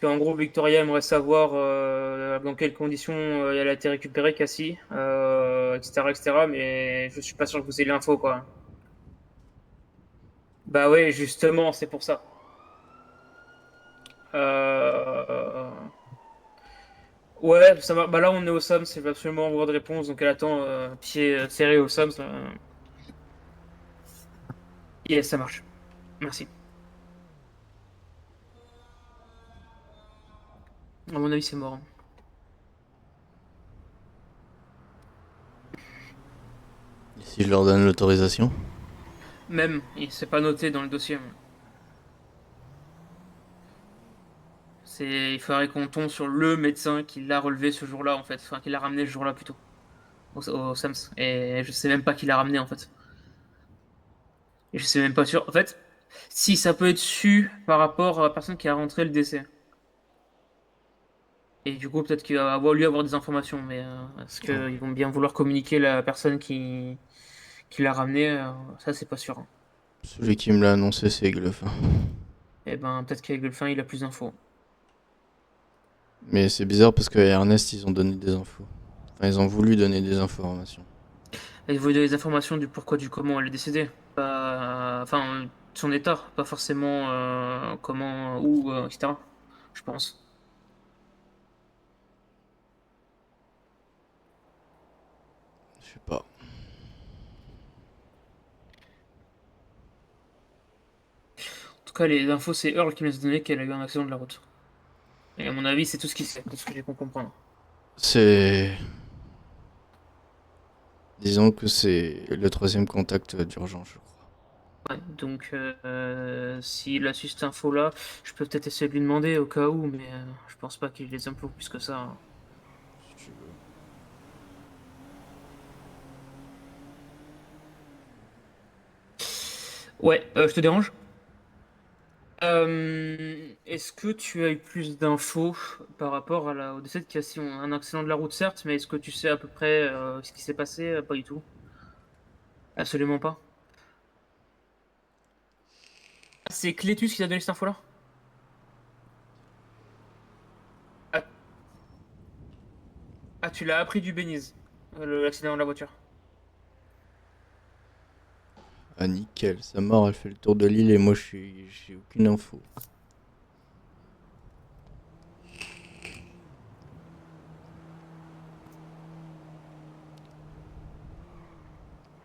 qu'en gros, Victoria aimerait savoir dans quelles conditions elle a été récupérée, Cassie, etc., etc., mais je suis pas sûr que vous ayez l'info, quoi. Bah ouais, justement, c'est pour ça. Euh... Ouais, ça va. Bah là, on est au SAMS, il va absolument avoir de réponse, donc elle attend, pied serré au SAMS. Là. Yes, ça marche. Merci. À mon avis, c'est mort. Et si je leur donne l'autorisation? Même, c'est pas noté dans le dossier. Il faudrait qu'on tombe sur le médecin qui l'a relevé ce jour-là, en fait. Enfin, qui l'a ramené ce jour-là, plutôt. Au SAMS. Et je sais même pas qui l'a ramené, en fait. Et je sais même pas sûr. En fait, si ça peut être su par rapport à la personne qui a rentré le décès. Et du coup, peut-être qu'il va avoir des informations, mais est-ce qu'ils vont bien vouloir communiquer la personne qui l'a ramené? Ça, c'est pas sûr. Hein. Celui qui me l'a annoncé, c'est Gluff. Et ben, peut-être qu'avec Golfin, il a plus d'infos. Mais c'est bizarre parce qu'à Ernest, ils ont donné des infos. Enfin, ils ont voulu donner des informations. Et vous donner des informations du pourquoi, du comment elle est décédée. Pas, enfin, son état, pas forcément comment, où, etc. Je pense. Je sais pas. En tout cas, les infos, c'est Earl qui nous a donné qu'elle a eu un accident de la route. Et à mon avis, c'est tout ce qu'il sait, tout ce que j'ai pu comprendre. C'est... Disons que c'est le troisième contact d'urgence, je crois. Ouais, donc s'il a su cette info-là, je peux peut-être essayer de lui demander au cas où, mais je pense pas qu'il ait les infos plus que ça. Hein. Si tu veux. Ouais, je te dérange? Est-ce que tu as eu plus d'infos par rapport au décès de Cassie? On a un accident de la route, certes, mais est-ce que tu sais à peu près ce qui s'est passé? Pas du tout. Absolument pas. C'est Clétus qui t'a donné cette info-là? Ah, ah, tu l'as appris du Béniz, l'accident de la voiture. Ah nickel, sa mort elle fait le tour de l'île et moi j'ai aucune info.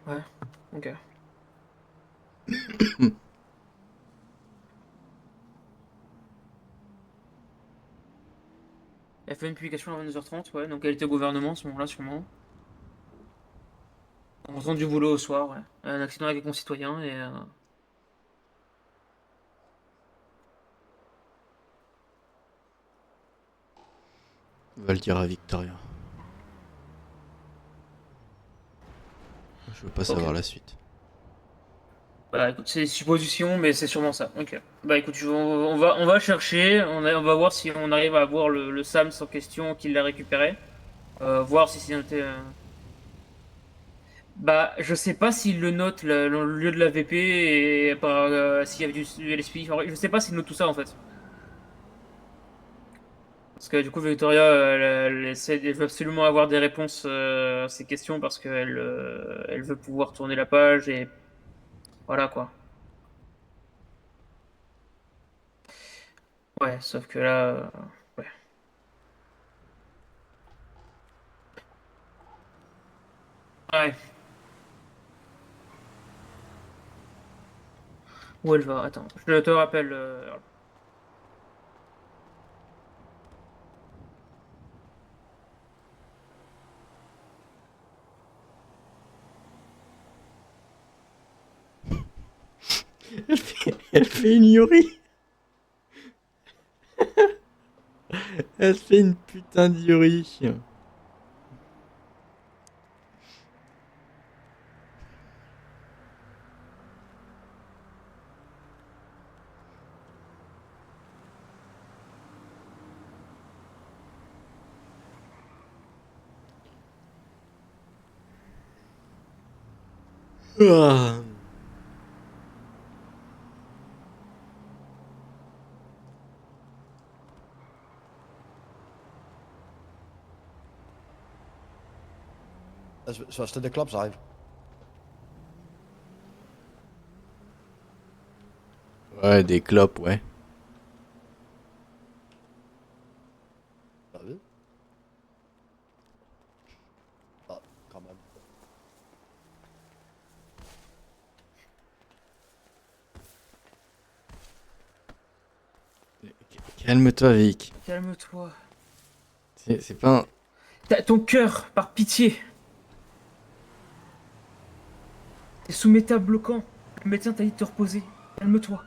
Ouais, ok. Elle fait une publication à 22h30, ouais, donc elle était au gouvernement à ce moment-là, sûrement. En rentrant du boulot au soir, ouais. Un accident avec un concitoyen et. Va le dire à Victoria. Je veux pas savoir la suite. Bah écoute, c'est des suppositions, mais c'est sûrement ça. Ok. Bah écoute, on va chercher, on va voir si on arrive à avoir le SAMS en question qui l'a récupéré. Voir si c'est noté. Bah, je sais pas s'il le note le lieu de la VP et par s'il y avait du LSP. Enfin, je sais pas s'il note tout ça en fait. Parce que du coup, Victoria, elle veut absolument avoir des réponses à ces questions parce qu'elle veut pouvoir tourner la page et voilà quoi. Ouais, sauf que là, ouais. Ouais. Où elle va? Attends, je te rappelle. fait une Yuri. Elle fait une putain de Yuri. Ah. Je vais acheter des clopes, j'arrive. Ouais, des clopes, ouais. Bah oui. Ah, quand même. Calme-toi, Vic. Calme-toi. C'est pas un... T'as ton cœur, par pitié. T'es sous métal bloquant. Le médecin t'a dit de te reposer. Calme-toi.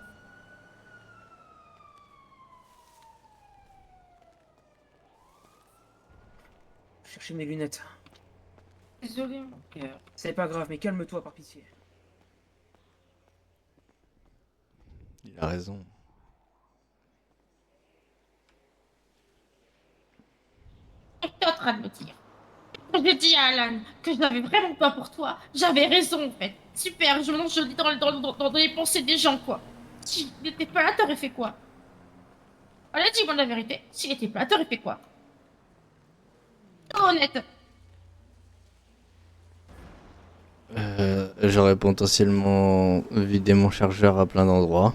Chercher mes lunettes. Désolée, mon cœur. C'est pas grave, mais calme-toi, par pitié. Il a raison. Qu'est-ce que t'es en train de me dire? J'ai dit à Alan que je n'avais vraiment pas pour toi. J'avais raison, en fait. Super, je me lis dans les pensées des gens, quoi. S'il n'était pas là, t'aurais fait quoi? Allez, dis-moi la vérité. S'il était pas là, t'aurais fait quoi? Sois honnête. J'aurais potentiellement vidé mon chargeur à plein d'endroits.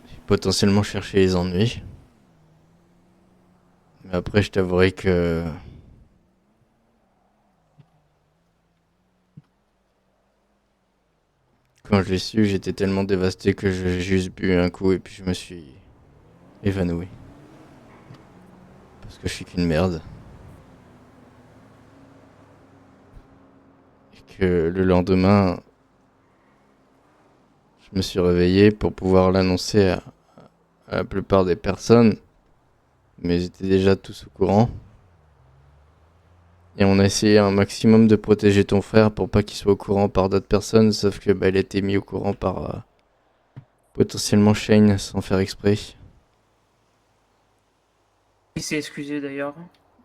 J'ai potentiellement cherché les ennuis. Mais après, je t'avouerai que... Quand je l'ai su, j'étais tellement dévasté que j'ai juste bu un coup et puis je me suis évanoui. Parce que je suis qu'une merde. Et que le lendemain, je me suis réveillé pour pouvoir l'annoncer à la plupart des personnes. Mais ils étaient déjà tous au courant. Et on a essayé un maximum de protéger ton frère pour pas qu'il soit au courant par d'autres personnes. Sauf que bah, il a été mis au courant par potentiellement Shane sans faire exprès. Il s'est excusé d'ailleurs.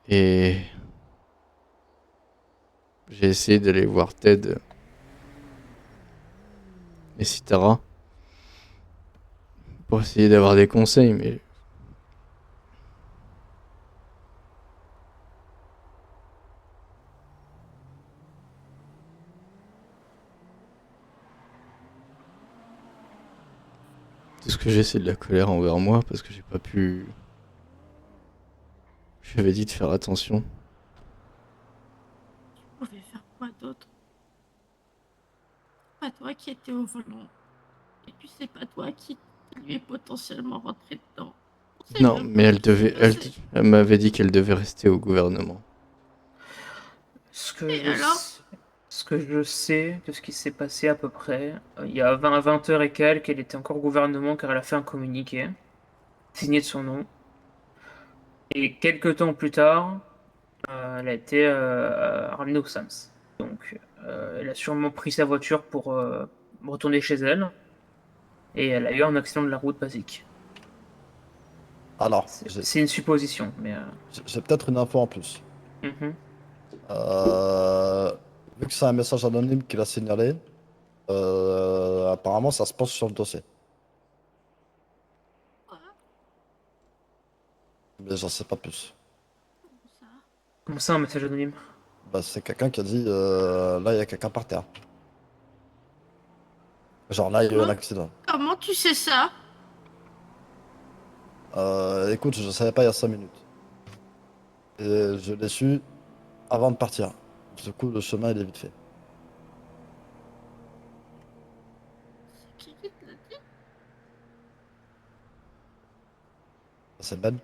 Et j'ai essayé d'aller voir Ted et Citara pour essayer d'avoir des conseils, mais tout ce que j'ai, c'est de la colère envers moi parce que j'ai pas pu. Je lui avais dit de faire attention. Je pouvais faire quoi d'autre? Pas toi qui étais au volant. Et puis c'est pas toi qui lui est potentiellement rentré dedans. On sait Non, même mais pas elle ce qui s'est devait. passé. Elle m'avait dit qu'elle devait rester au gouvernement. Ce que Et je alors? sais, ce que je sais de ce qui s'est passé à peu près, il y a 20 heures et quelques, elle était encore au gouvernement car elle a fait un communiqué, signé de son nom. Et quelques temps plus tard, elle a été ramenée au SAMS. Donc, elle a sûrement pris sa voiture pour retourner chez elle. Et elle a eu un accident de la route basique. Alors, C'est une supposition, mais... j'ai peut-être une info en plus. mhm. Vu que c'est un message anonyme qu'il a signalé, apparemment ça se passe sur le dossier. Quoi? Mais j'en sais pas plus. Comment ça? Comment ça, un message anonyme? Bah, c'est quelqu'un qui a dit là il y a quelqu'un par terre. Genre là il y a eu un Comment, accident. comment tu sais ça? Écoute, je savais pas il y a 5 minutes. Et je l'ai su avant de partir. Du coup, le chemin il est vite fait. C'est qui te l'a dit? C'est Ben.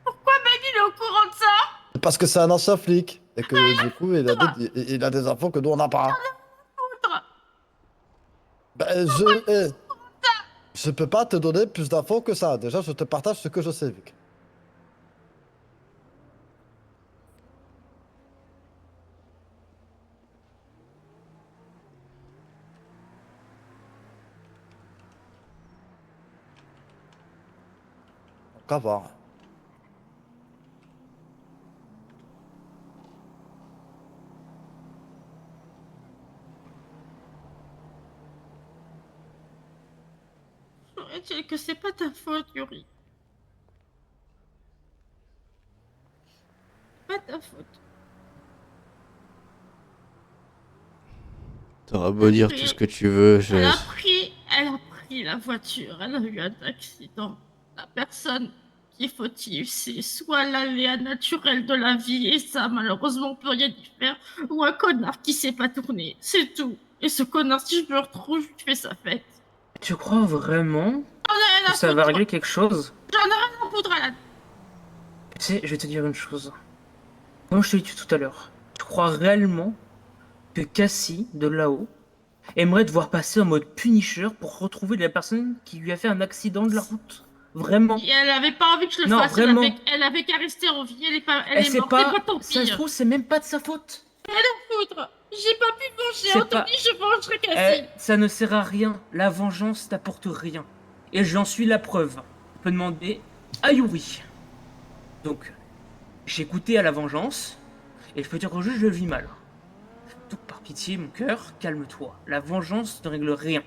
Pourquoi Ben il est au courant de ça? Parce que c'est un ancien flic. Et que du coup, il a des infos que nous, on n'a pas. Ben, je peux pas te donner plus d'infos que ça. Déjà, je te partage ce que je sais, Vic. Donc, à voir. Saurais-tu que c'est pas ta faute, Yuri? Pas ta faute. T'auras beau dire tout ce que tu veux, Elle a pris la voiture, elle a eu un accident. La personne qui est fautive, c'est soit l'aléa naturel de la vie, et ça, malheureusement, on peut rien y faire, ou un connard qui sait pas tourner, c'est tout. Et ce connard, si je me retrouve, je fais sa fête. Tu crois vraiment J'en ai rien que à ça va foutre. régler quelque chose? J'en ai rien à foutre, Alan. Tu sais, je vais te dire une chose. Comme je te l'ai dit tout à l'heure, tu crois réellement que Cassie, de là-haut, aimerait te voir passer en mode Punisher pour retrouver la personne qui lui a fait un accident de la route? Vraiment? Et elle avait pas envie que je le Non, fasse, vraiment. elle avait qu'à rester en vie, elle Elle est sait morte, et pas, pas tant ça pis. se trouve, c'est même pas de sa faute. Foutre. J'ai pas pu venger C'est Anthony, pas- je vengerai Cassie. Ça ne sert à rien. La vengeance t'apporte rien. Et j'en suis la preuve. On peut demander à Yuri. Donc, j'ai goûté à la vengeance, et je peux dire qu'au juge, je le vis mal. Donc, par pitié, mon cœur, calme-toi. La vengeance ne règle rien.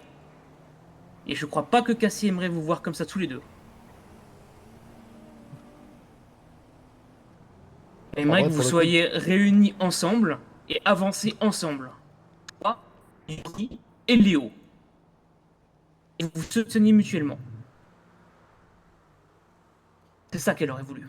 Et je crois pas que Cassie aimerait vous voir comme ça tous les deux. Elle aimerait vrai, que vous pour le coup- soyez réunis ensemble et avancez ensemble. Toi, Yuri et Léo. Et vous vous souteniez mutuellement. C'est ça qu'elle aurait voulu.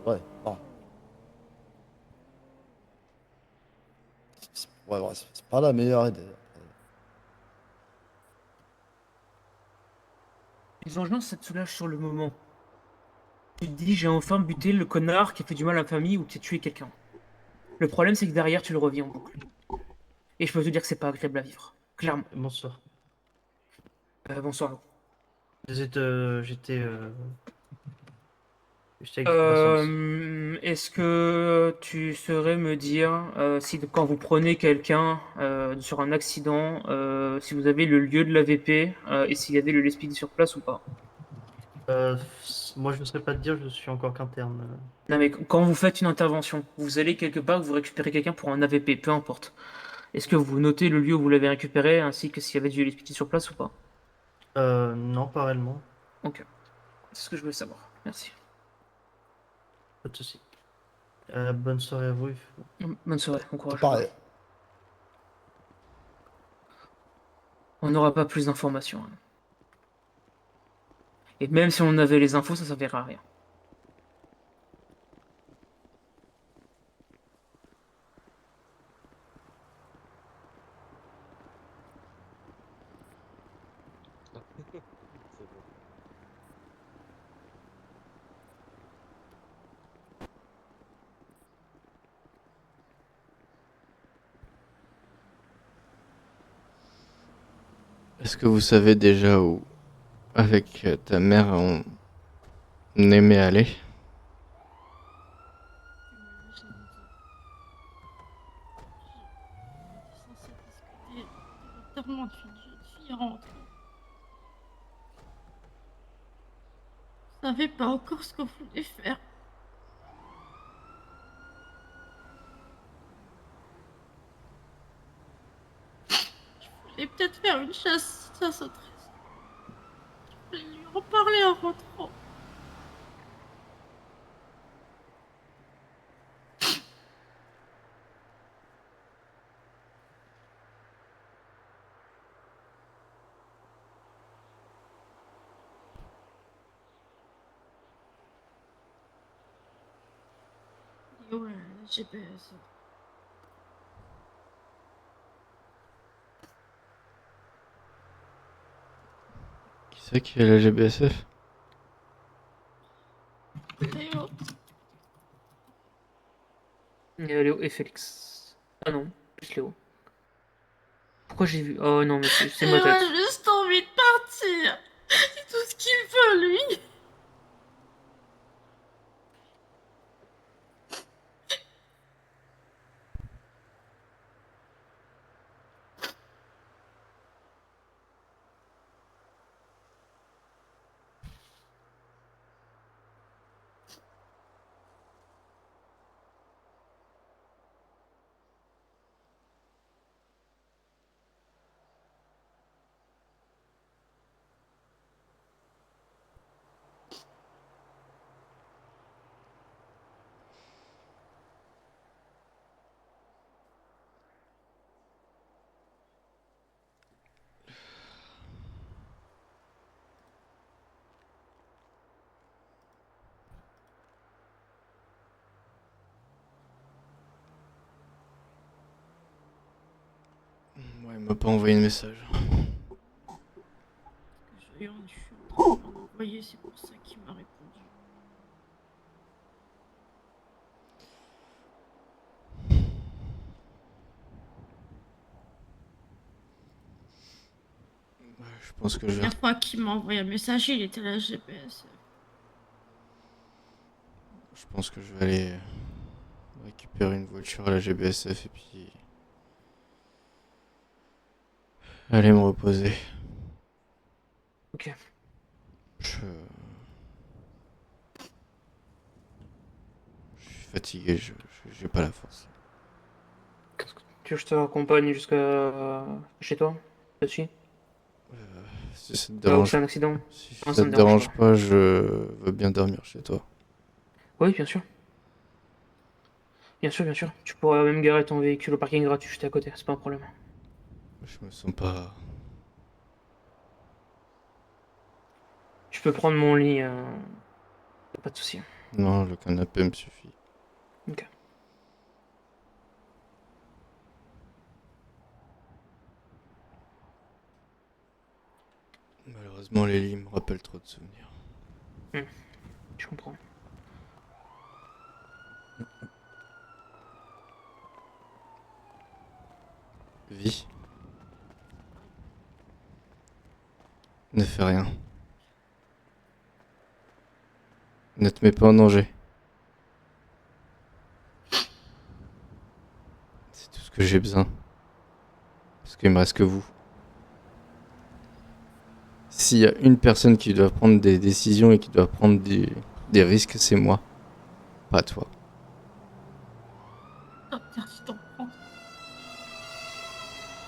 Ouais, non. Ouais, c'est pas la meilleure idée. Les vengeances, ça te soulage sur le moment. Tu te dis, j'ai enfin buté le connard qui a fait du mal à la famille ou qui a tué quelqu'un. Le problème, c'est que derrière, tu le revis en boucle. Et je peux te dire que c'est pas agréable à vivre. Clairement. Bonsoir. Bonsoir. J'étais j'étais avec Brassens. Est-ce que tu saurais me dire si quand vous prenez quelqu'un sur un accident, si vous avez le lieu de l'AVP et s'il y avait le LSPD sur place ou pas? Moi, je ne saurais pas te dire, je suis encore qu'interne. Non mais quand vous faites une intervention, vous allez quelque part, vous récupérez quelqu'un pour un AVP, peu importe. Est-ce que vous notez le lieu où vous l'avez récupéré ainsi que s'il y avait du LSPD sur place ou pas? Non, pas réellement. Ok, c'est ce que je voulais savoir. Merci. Pas de souci. Bonne soirée à vous. Bonne soirée, bon courage. Pareil. On n'aura pas plus d'informations, hein. Et même si on avait les infos, ça servira à rien. est-ce que vous savez déjà où, avec ta mère, on aimait aller? J'étais censée discuter de l'enterrement d'une jeune fille rentrée. Je savais pas encore ce qu'on voulait faire. Je voulais peut-être faire une chasse au trésor. Je voulais lui en parler en rentrant. GPS. Qui c'est qui est la GBSF? Léo. Il y a Léo et Félix. Ah non, plus Léo. Pourquoi j'ai vu? Oh non, mais c'est Il ma a tête. juste envie de partir. C'est tout ce qu'il veut, lui. Ouais, il m'a pas envoyé de message. Je suis en train de l'envoyer, c'est pour ça qu'il m'a répondu. Ouais, je pense que La je vais... dernière fois qu'il m'a envoyé un message, il était à la GPS. Je pense que je vais aller récupérer une voiture à la GBSF et puis aller me reposer. Ok. Je suis fatigué, j'ai pas la force. Tu veux que je te raccompagne jusqu'à chez toi? Ça te suit? Si ça te Ou dérange, c'est un accident? si Non, ça ça te me dérange dérange pas, je veux bien dormir chez toi. Oui, bien sûr. Bien sûr, bien sûr. Tu pourras même garer ton véhicule au parking gratuit juste à côté, c'est pas un problème. Je me sens pas... Je peux prendre mon lit, pas de souci. Non, le canapé me suffit. Ok. Malheureusement, les lits me rappellent trop de souvenirs. Je comprends. Vie. Ne fais rien. Ne te mets pas en danger. C'est tout ce que j'ai besoin. Parce qu'il me reste que vous. S'il y a une personne qui doit prendre des décisions et qui doit prendre des risques, c'est moi. Pas toi. T'interdis d'en prendre.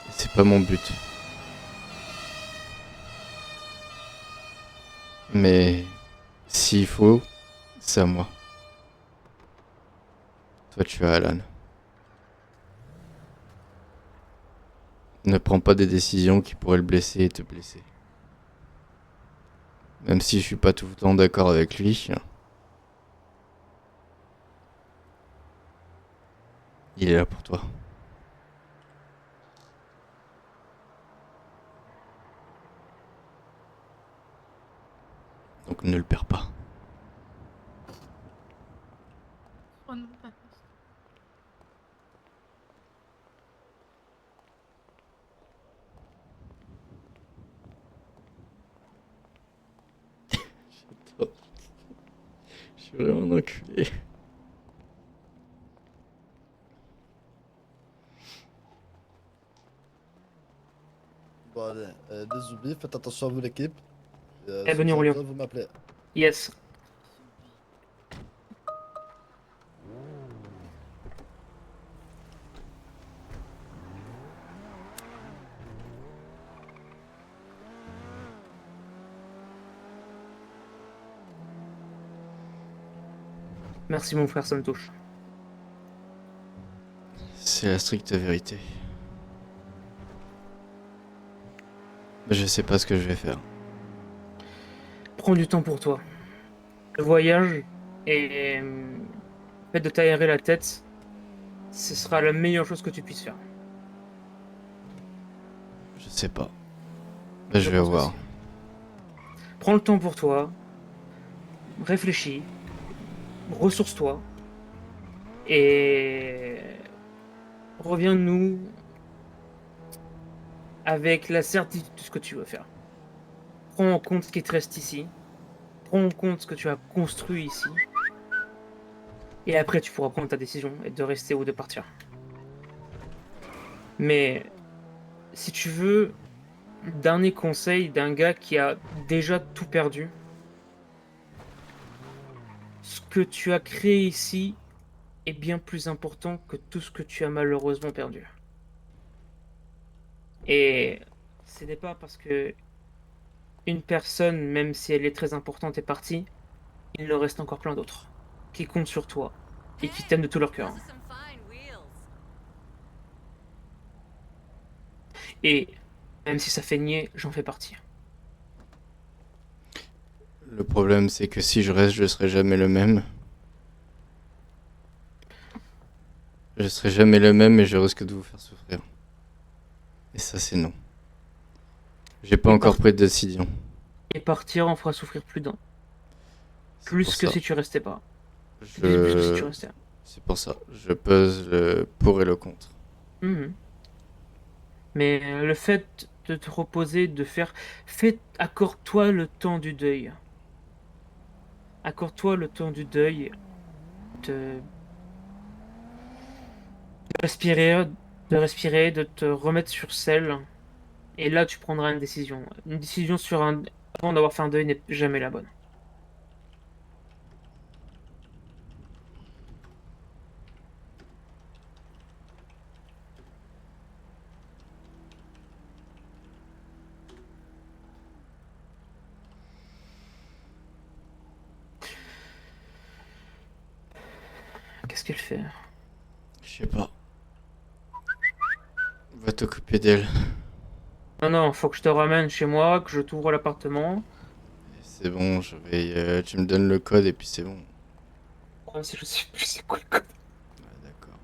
Et c'est pas mon but. Mais s'il faut, c'est à moi. Toi, tu as Alan. Ne prends pas des décisions qui pourraient le blesser et te blesser. Même si je suis pas tout le temps d'accord avec lui. Il est là pour toi. Donc ne le perds pas. Oh non, pas Je suis vraiment un enculé. Bon, allez, des oublis, faites attention à vous, l'équipe. Eh, Si Benny vous avez Rolio. besoin, vous m'appelez. Yes. Merci mon frère, ça me touche. C'est la stricte vérité. Je sais pas ce que je vais faire. Prends du temps pour toi. Le voyage et le fait de t'aérer la tête ce sera la meilleure chose que tu puisses faire. Je sais pas. Bah, je vais pense que voir. si. Prends le temps pour toi, réfléchis, ressource-toi, et reviens-nous avec la certitude de ce que tu veux faire. Prends en compte ce qui te reste ici, prends en compte ce que tu as construit ici, et après tu pourras prendre ta décision et de rester ou de partir. Mais si tu veux, dernier conseil d'un gars qui a déjà tout perdu, ce que tu as créé ici est bien plus important que tout ce que tu as malheureusement perdu. Et ce n'est pas parce que une personne, même si elle est très importante, est partie, il en reste encore plein d'autres qui comptent sur toi et qui t'aiment de tout leur cœur. Et même si ça fait nier, j'en fais partie. Le problème, c'est que si je reste, je serai jamais le même. Je serai jamais le même et je risque de vous faire souffrir. Et ça, c'est non. J'ai pas Et encore par- pris de décision. Et partir en fera souffrir plus d'un. C'est Plus pour que ça. si tu restais pas. Plus que si tu restais. C'est pour ça. Je pèse le pour et le contre. Mhm. Mais le fait de te reposer, de faire... Accorde-toi le temps du deuil. Accorde-toi le temps du deuil, de respirer, de te remettre sur selle. Et là, tu prendras une décision. Une décision sur un... avant d'avoir fait un deuil n'est jamais la bonne. Qu'est-ce qu'elle fait? Je sais pas. Va t'occuper d'elle. Non, non, faut que je te ramène chez moi, que je t'ouvre l'appartement. C'est bon, je vais. Tu me donnes le code et puis c'est bon. Ah, si je sais plus c'est quoi le code. Ouais, d'accord.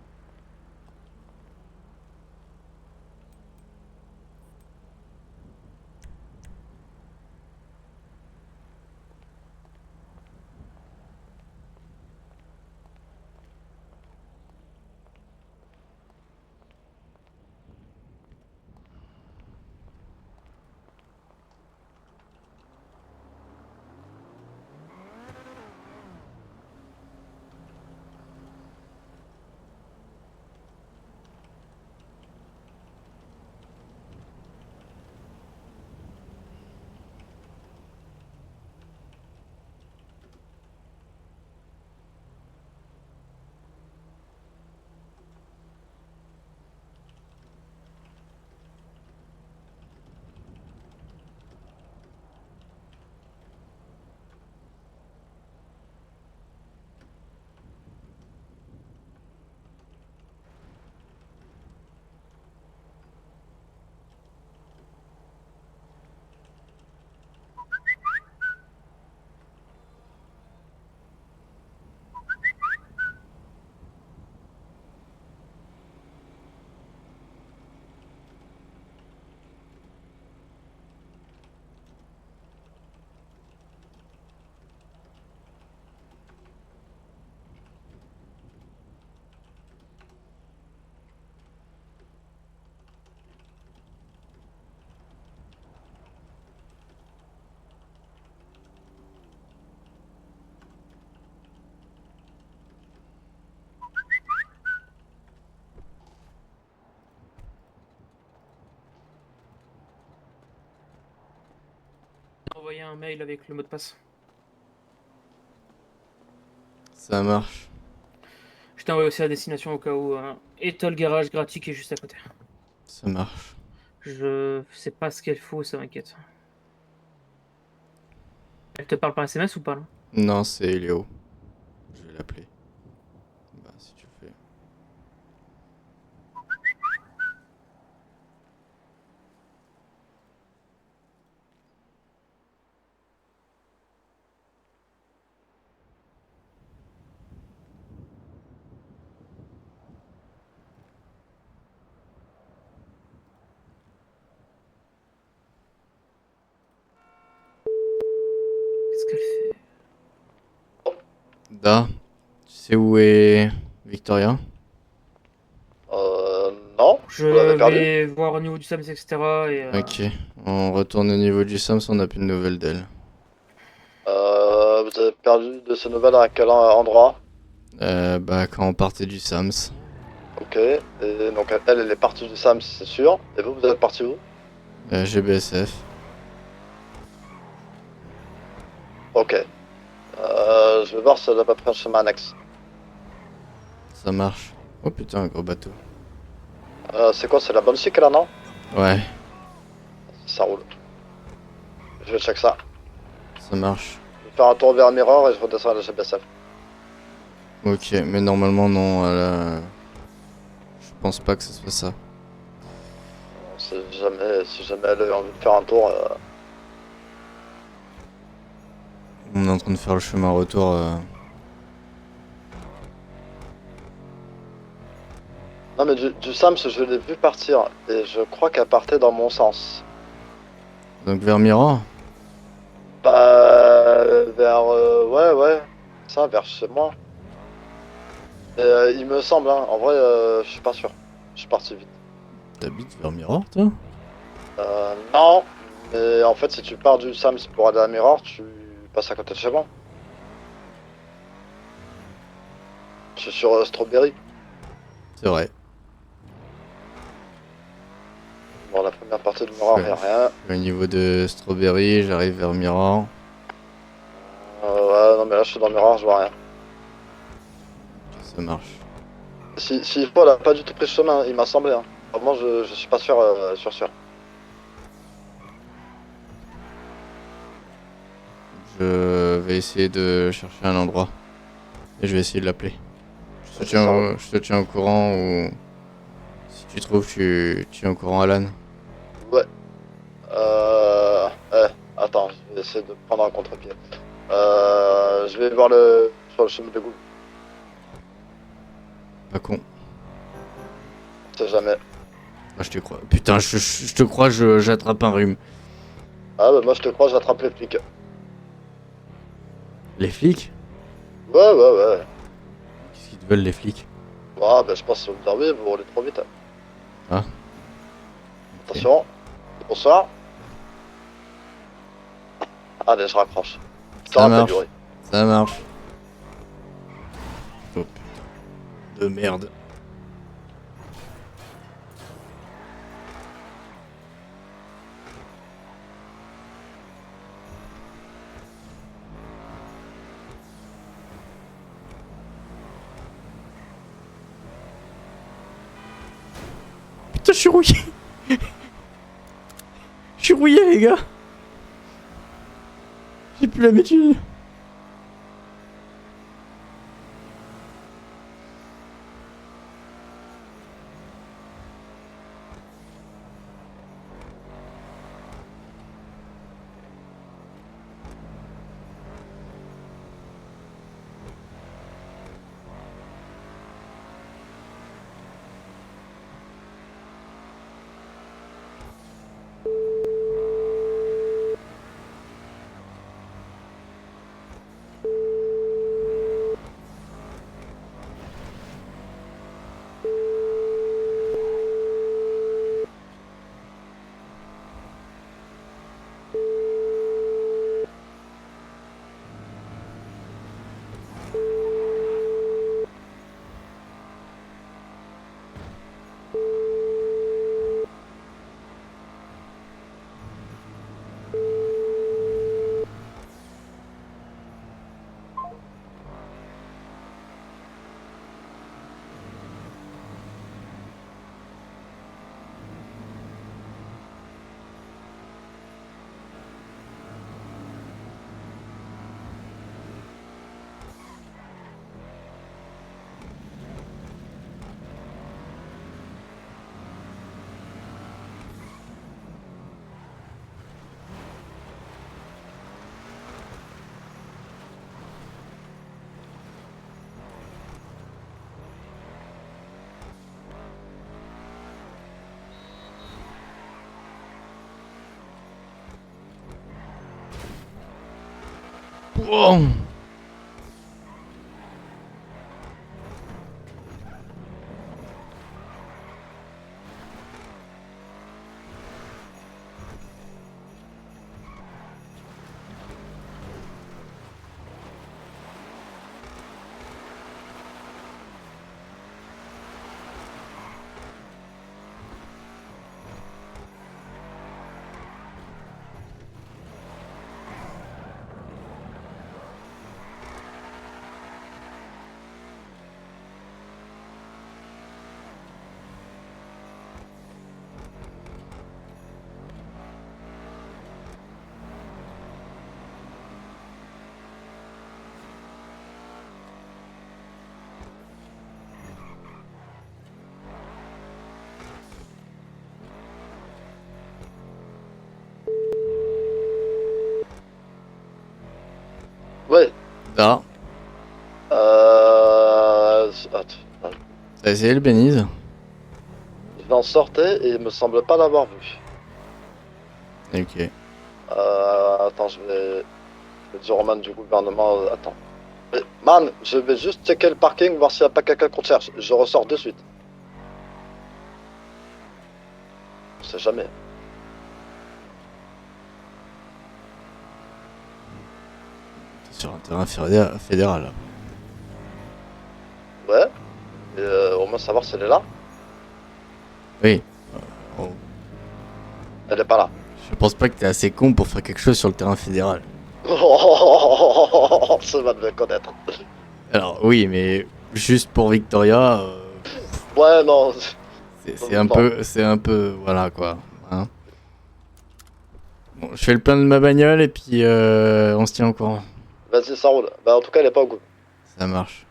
Envoyer un mail avec le mot de passe. Ça marche. Je t'ai envoyé aussi la destination au cas où. Et t'as le garage gratuit qui est juste à côté. Ça marche. Je sais pas ce qu'elle faut, ça m'inquiète. Elle te parle par SMS ou pas là? Non, c'est Léo. Je vais l'appeler. Bah, si tu le fais. Da, tu sais où est Victoria? Non, Je vous l'avez perdu. vais voir au niveau du SAMS, etc. Et, Ok, on retourne au niveau du SAMS, on n'a plus de nouvelles d'elle. Vous avez perdu de ces nouvelles à quel endroit? Bah, quand on partait du SAMS, Ok, et donc elle est partie du SAM, c'est sûr. Et vous êtes parti où? GBSF. Ok. Je vais voir si elle a pas pris un chemin annexe. Ça marche. Oh putain, un gros bateau. C'est quoi, c'est la bonne cycle là, non? Ouais, Ça roule. Je vais check ça. ça marche. Je vais faire un tour vers Mirror et je redescends à la GBSF. Ok, mais normalement, non, je pense pas que ce soit ça. Si jamais elle a envie de faire un tour, On est en train de faire le chemin retour. Non mais du SAMS, je l'ai vu partir et je crois qu'elle partait dans mon sens. Donc vers Mirror? Bah, vers... ouais, ça, vers chez moi. Et, il me semble, hein, en vrai, je suis pas sûr. Je suis parti vite. T'habites vers Mirror, toi? Non, mais en fait, si tu pars du SAMS pour aller à Mirror, tu passes à côté de chez moi. Je suis sur Strawberry. C'est vrai. Bon, la première partie de Mirror, Ouais. y'a rien. Au niveau de Strawberry, j'arrive vers Mirror. Ouais, non, mais là, je suis dans Mirror, je vois rien. Ok, ça marche. Si Paul a pas du tout pris ce chemin, il m'a semblé. Hein. Vraiment, je suis pas sûr, sûr. Je vais essayer de chercher un endroit. Et je vais essayer de l'appeler. Je te tiens au courant ou... Si tu trouves, tu tiens au courant Alan. Ouais. Attends, je vais essayer de prendre un contre-pied. Je vais voir sur le chemin de goût. Pas con. On sait jamais. Moi je te crois. Putain, je te crois, j'attrape un rhume. Ah bah moi je te crois, j'attrape les flics. Les flics? Ouais. Qu'est-ce qu'ils te veulent les flics? Ah bah je pense que vous oui, vous roulez trop vite. Ah. Attention. Bonsoir. Allez, je raccroche. Je te Ça rappelle, marche. Yuri. Ça marche. Oh putain. De merde. Putain, je suis rouillé. Je suis rouillé, les gars. J'ai plus l'habitude. Wow. Ouais. Ah, Attends. t'as essayé le Benize? Je en sortais et il me semble pas l'avoir vu. Ok. Attends, je vais dire au man du gouvernement. Attends. Man, je vais juste checker le parking, voir s'il n'y a pas quelqu'un qu'on cherche. Je ressors de suite. On sait jamais. T'es sur un terrain fédéral, là. Ouais. Et au moins savoir si elle est là. Oui. Oh. Elle est pas là. Je pense pas que t'es assez con pour faire quelque chose sur le terrain fédéral. Ce man veut connaître. Alors oui, mais juste pour Victoria, Ouais, non. c'est un peu, voilà quoi. Hein. Bon, je fais le plein de ma bagnole et puis on se tient au courant. Vas-y, ça roule. Bah, en tout cas, elle est pas au goût. Ça marche.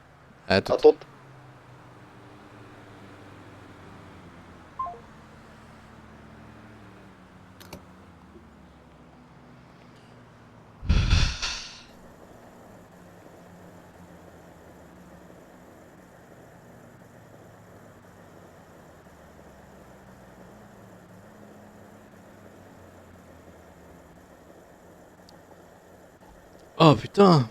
À tout. À toute. Oh putain.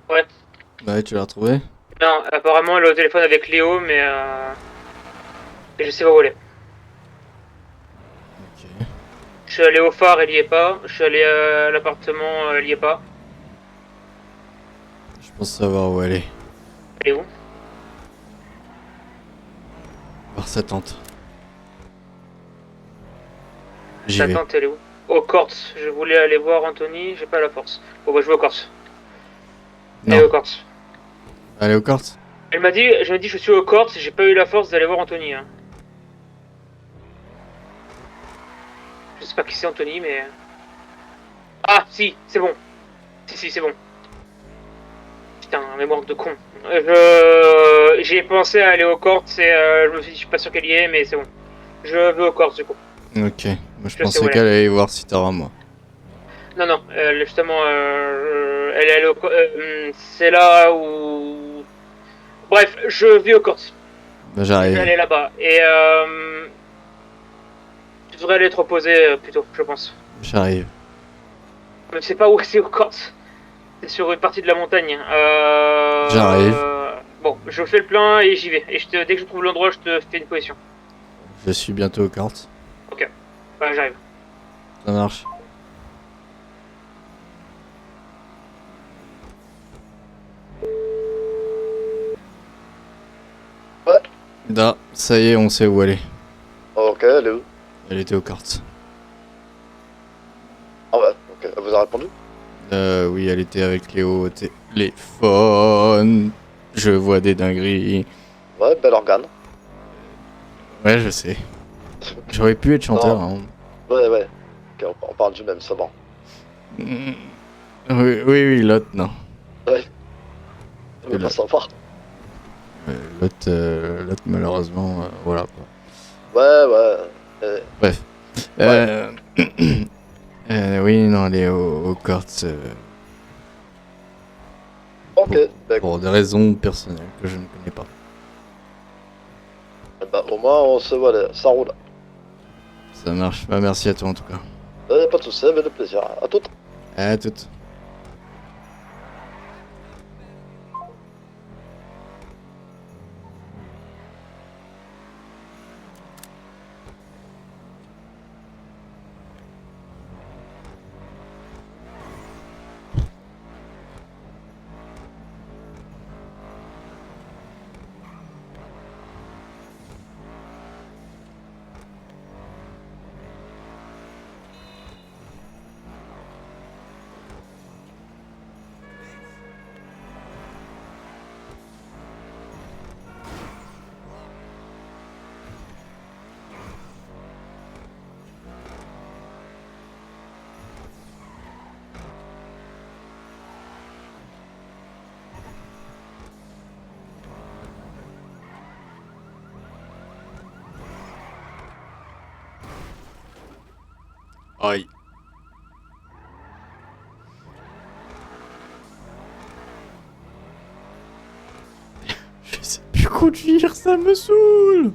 Ouais. Ouais, tu l'as retrouvé? Non, apparemment elle est au téléphone avec Léo, mais je sais pas où elle est. Ok. Je suis allé au phare, elle y est pas. Je suis allé à l'appartement, elle y est pas. Je pense savoir où elle est. Elle est où? Voir sa tante. J'y Ta vais. tante, elle est où? Au Corts. Je voulais aller voir Anthony, j'ai pas la force. Bon bah je vais au Corts. Elle est Non. au Corts. Allez au Corts. Elle m'a dit, je suis au Corts, j'ai pas eu la force d'aller voir Anthony. Hein. Je sais pas qui c'est Anthony, mais... Ah, si, c'est bon. Si, c'est bon. Putain, mémoire de con. J'ai pensé à aller au Corts et je me suis dit, je suis pas sûr qu'elle y est, mais c'est bon. Je vais au Corts du coup. Ok. Moi je Je sais où pensais elle qu'elle allait voir si t'auras moi. Non, justement, elle est allée au... c'est là où... Bref, je vais au Corts. Bah, Je vais j'arrive. aller là-bas. Et tu devrais aller te reposer plutôt, je pense. J'arrive. Je sais pas où c'est au Corts. C'est sur une partie de la montagne. J'arrive. Bon, je fais le plein et j'y vais. Et dès que je trouve l'endroit, je te fais une position. Je suis bientôt au Corts. Ok. Bah, j'arrive. Ça marche. Ouais. Da, ça y est, on sait où elle est. Ok, elle est où? Elle était au Corts. Ah ouais, ok. Elle vous a répondu? Oui, elle était avec Léo au téléphone. Je vois des dingueries. Ouais, bel organe. Ouais, je sais. J'aurais pu être chanteur. Hein. Ouais. Ok, on parle du même, c'est bon. Oui, l'autre, non. Ouais. Et Mais là. pas savoir. L'autre, malheureusement, voilà quoi. Ouais. Bref. Ouais. Oui, non, elle est au Corts. Ok, bah, Pour des raisons personnelles que je ne connais pas. bah, au moins on se voit, ça roule. Ça marche. Bah, merci à toi en tout cas. Pas de soucis, avec le plaisir. À toute. À toutes. Aïe. Je sais plus conduire, ça me saoule.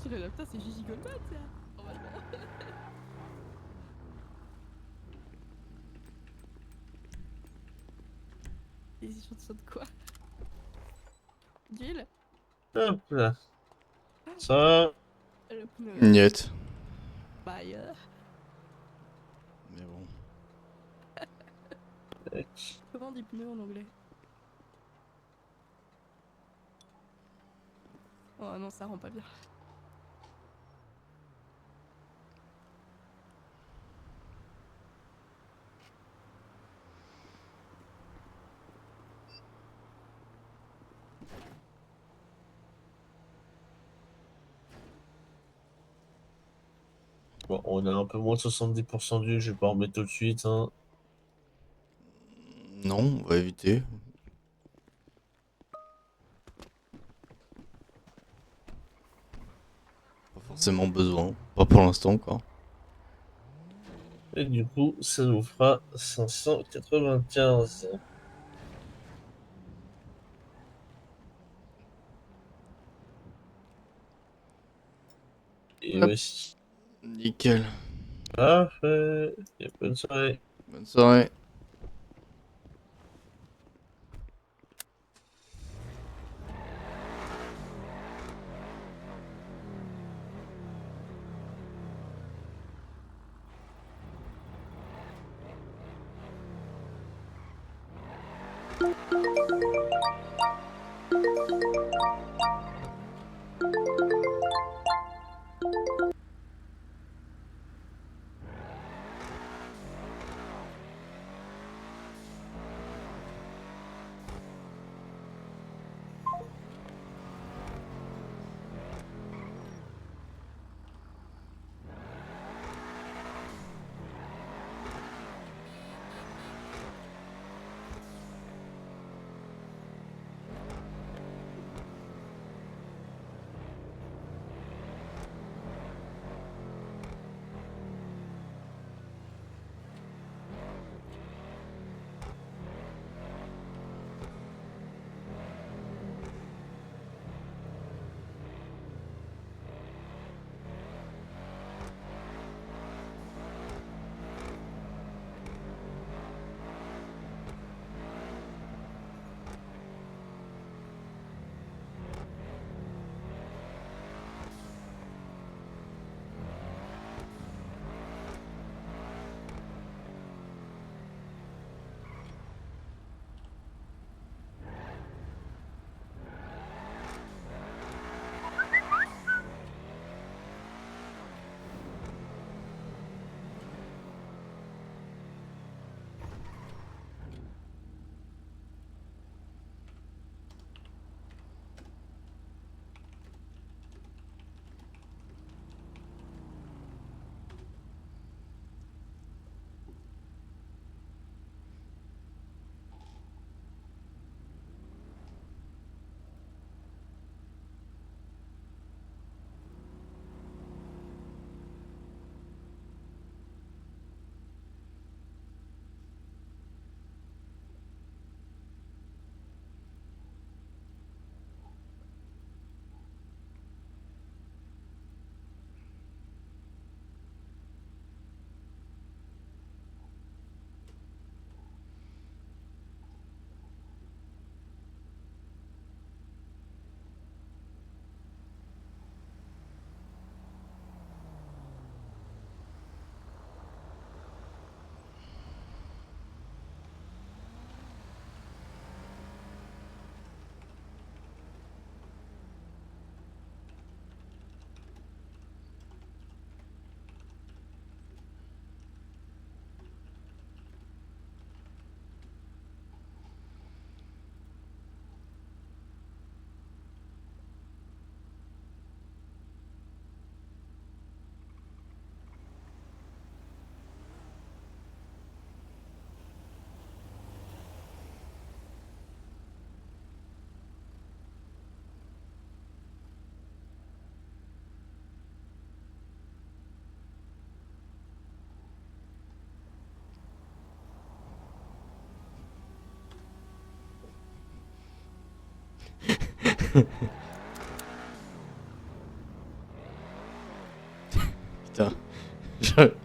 serais là, putain, c'est Gigi Goldman, ça. Normalement. Les chansons de quoi? D'huile? Hop là. Ça va? Le pneu. Niet. Bye. Mais bon. Comment on dit pneu en anglais? Oh non, ça rend pas bien. Bon, on a un peu moins de 70% d'huile, je vais pas en remettre tout de suite. Hein. Non, on va éviter. Pas forcément besoin. Pas pour l'instant, quoi. Et du coup, ça nous fera 595. Et Hop. voici. Nickel. Parfait. Et bonne soirée. Bonne soirée.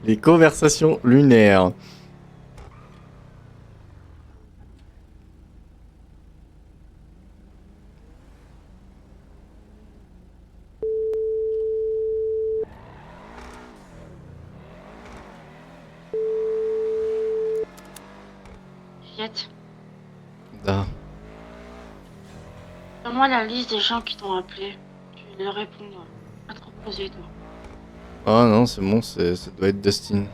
Les conversations lunaires. Juliette, Ah, donne-moi la liste des gens qui t'ont appelé. Je vais leur répondre. Pas trop poser, toi. oh non, c'est bon, ça doit être Dustin.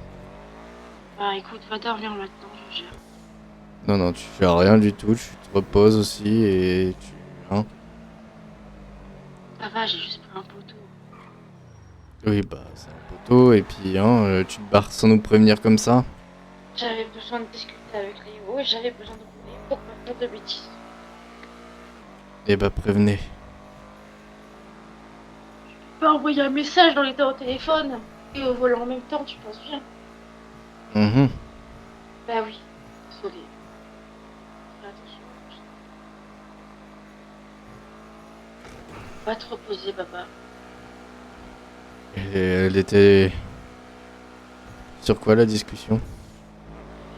Bah écoute, va dormir maintenant, je gère. Non, non, tu fais rien du tout, tu te reposes aussi et tu... Hein? Ça va, j'ai juste pris un poteau. Oui, bah, c'est un poteau, et puis, hein, tu te barres sans nous prévenir comme ça? J'avais besoin de discuter avec Léo et j'avais besoin de rouler pour pas faire de bêtises. Eh bah, prévenez. Tu peux envoyer un message dans l'état au téléphone et au volant en même temps, tu penses bien? Mhm. Bah oui, désolé. Fais attention. Va te reposer, papa. Et elle était... Sur quoi la discussion?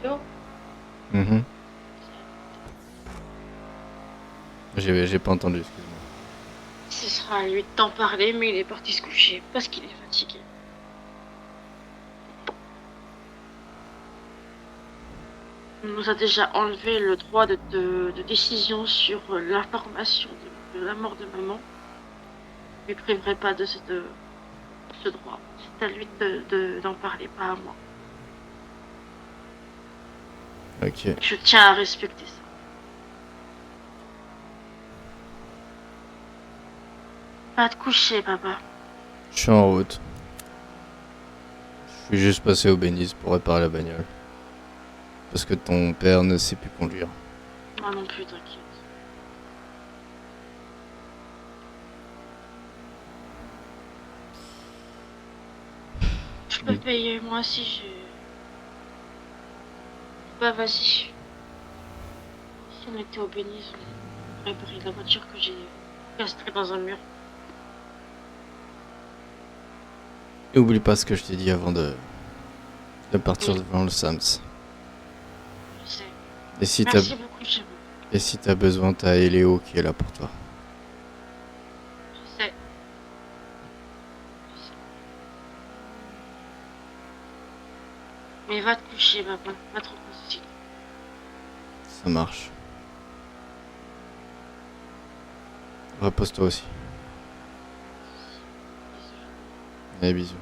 Léo, Mhm. J'ai pas entendu, excuse-moi. ce sera à lui de t'en parler, mais il est parti se coucher parce qu'il est fatigué. On nous a déjà enlevé le droit de décision sur l'information de la mort de maman. Je ne priverai pas de ce droit. C'est à lui d'en parler, pas à moi. Ok. Je tiens à respecter ça. Va te coucher, papa. Je suis en route. Je suis juste passé au Bénis pour réparer la bagnole. Parce que ton père ne sait plus conduire. Moi non plus, t'inquiète. Je peux payer, moi aussi, j'ai... Bah vas-y. Si on était au Bénis, on réparait la voiture que j'ai castrée dans un mur. Et oublie pas ce que je t'ai dit avant de partir Oui. devant le Sams. Je sais. Et si t'as Merci beaucoup, chérie. et si t'as besoin, t'as Eléo qui est là pour toi. Je sais. Je sais. Mais va te coucher, papa. Va te reposer. Ça marche. Repose-toi aussi. Allez, bisous.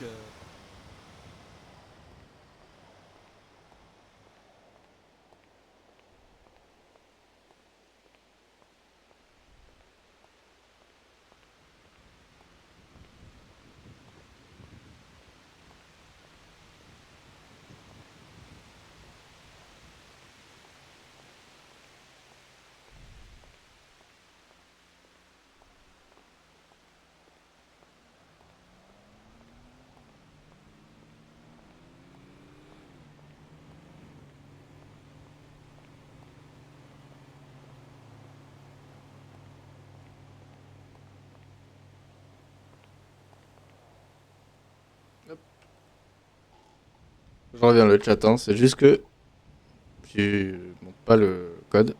Je reviens le chat, hein, c'est juste que je montre pas le code.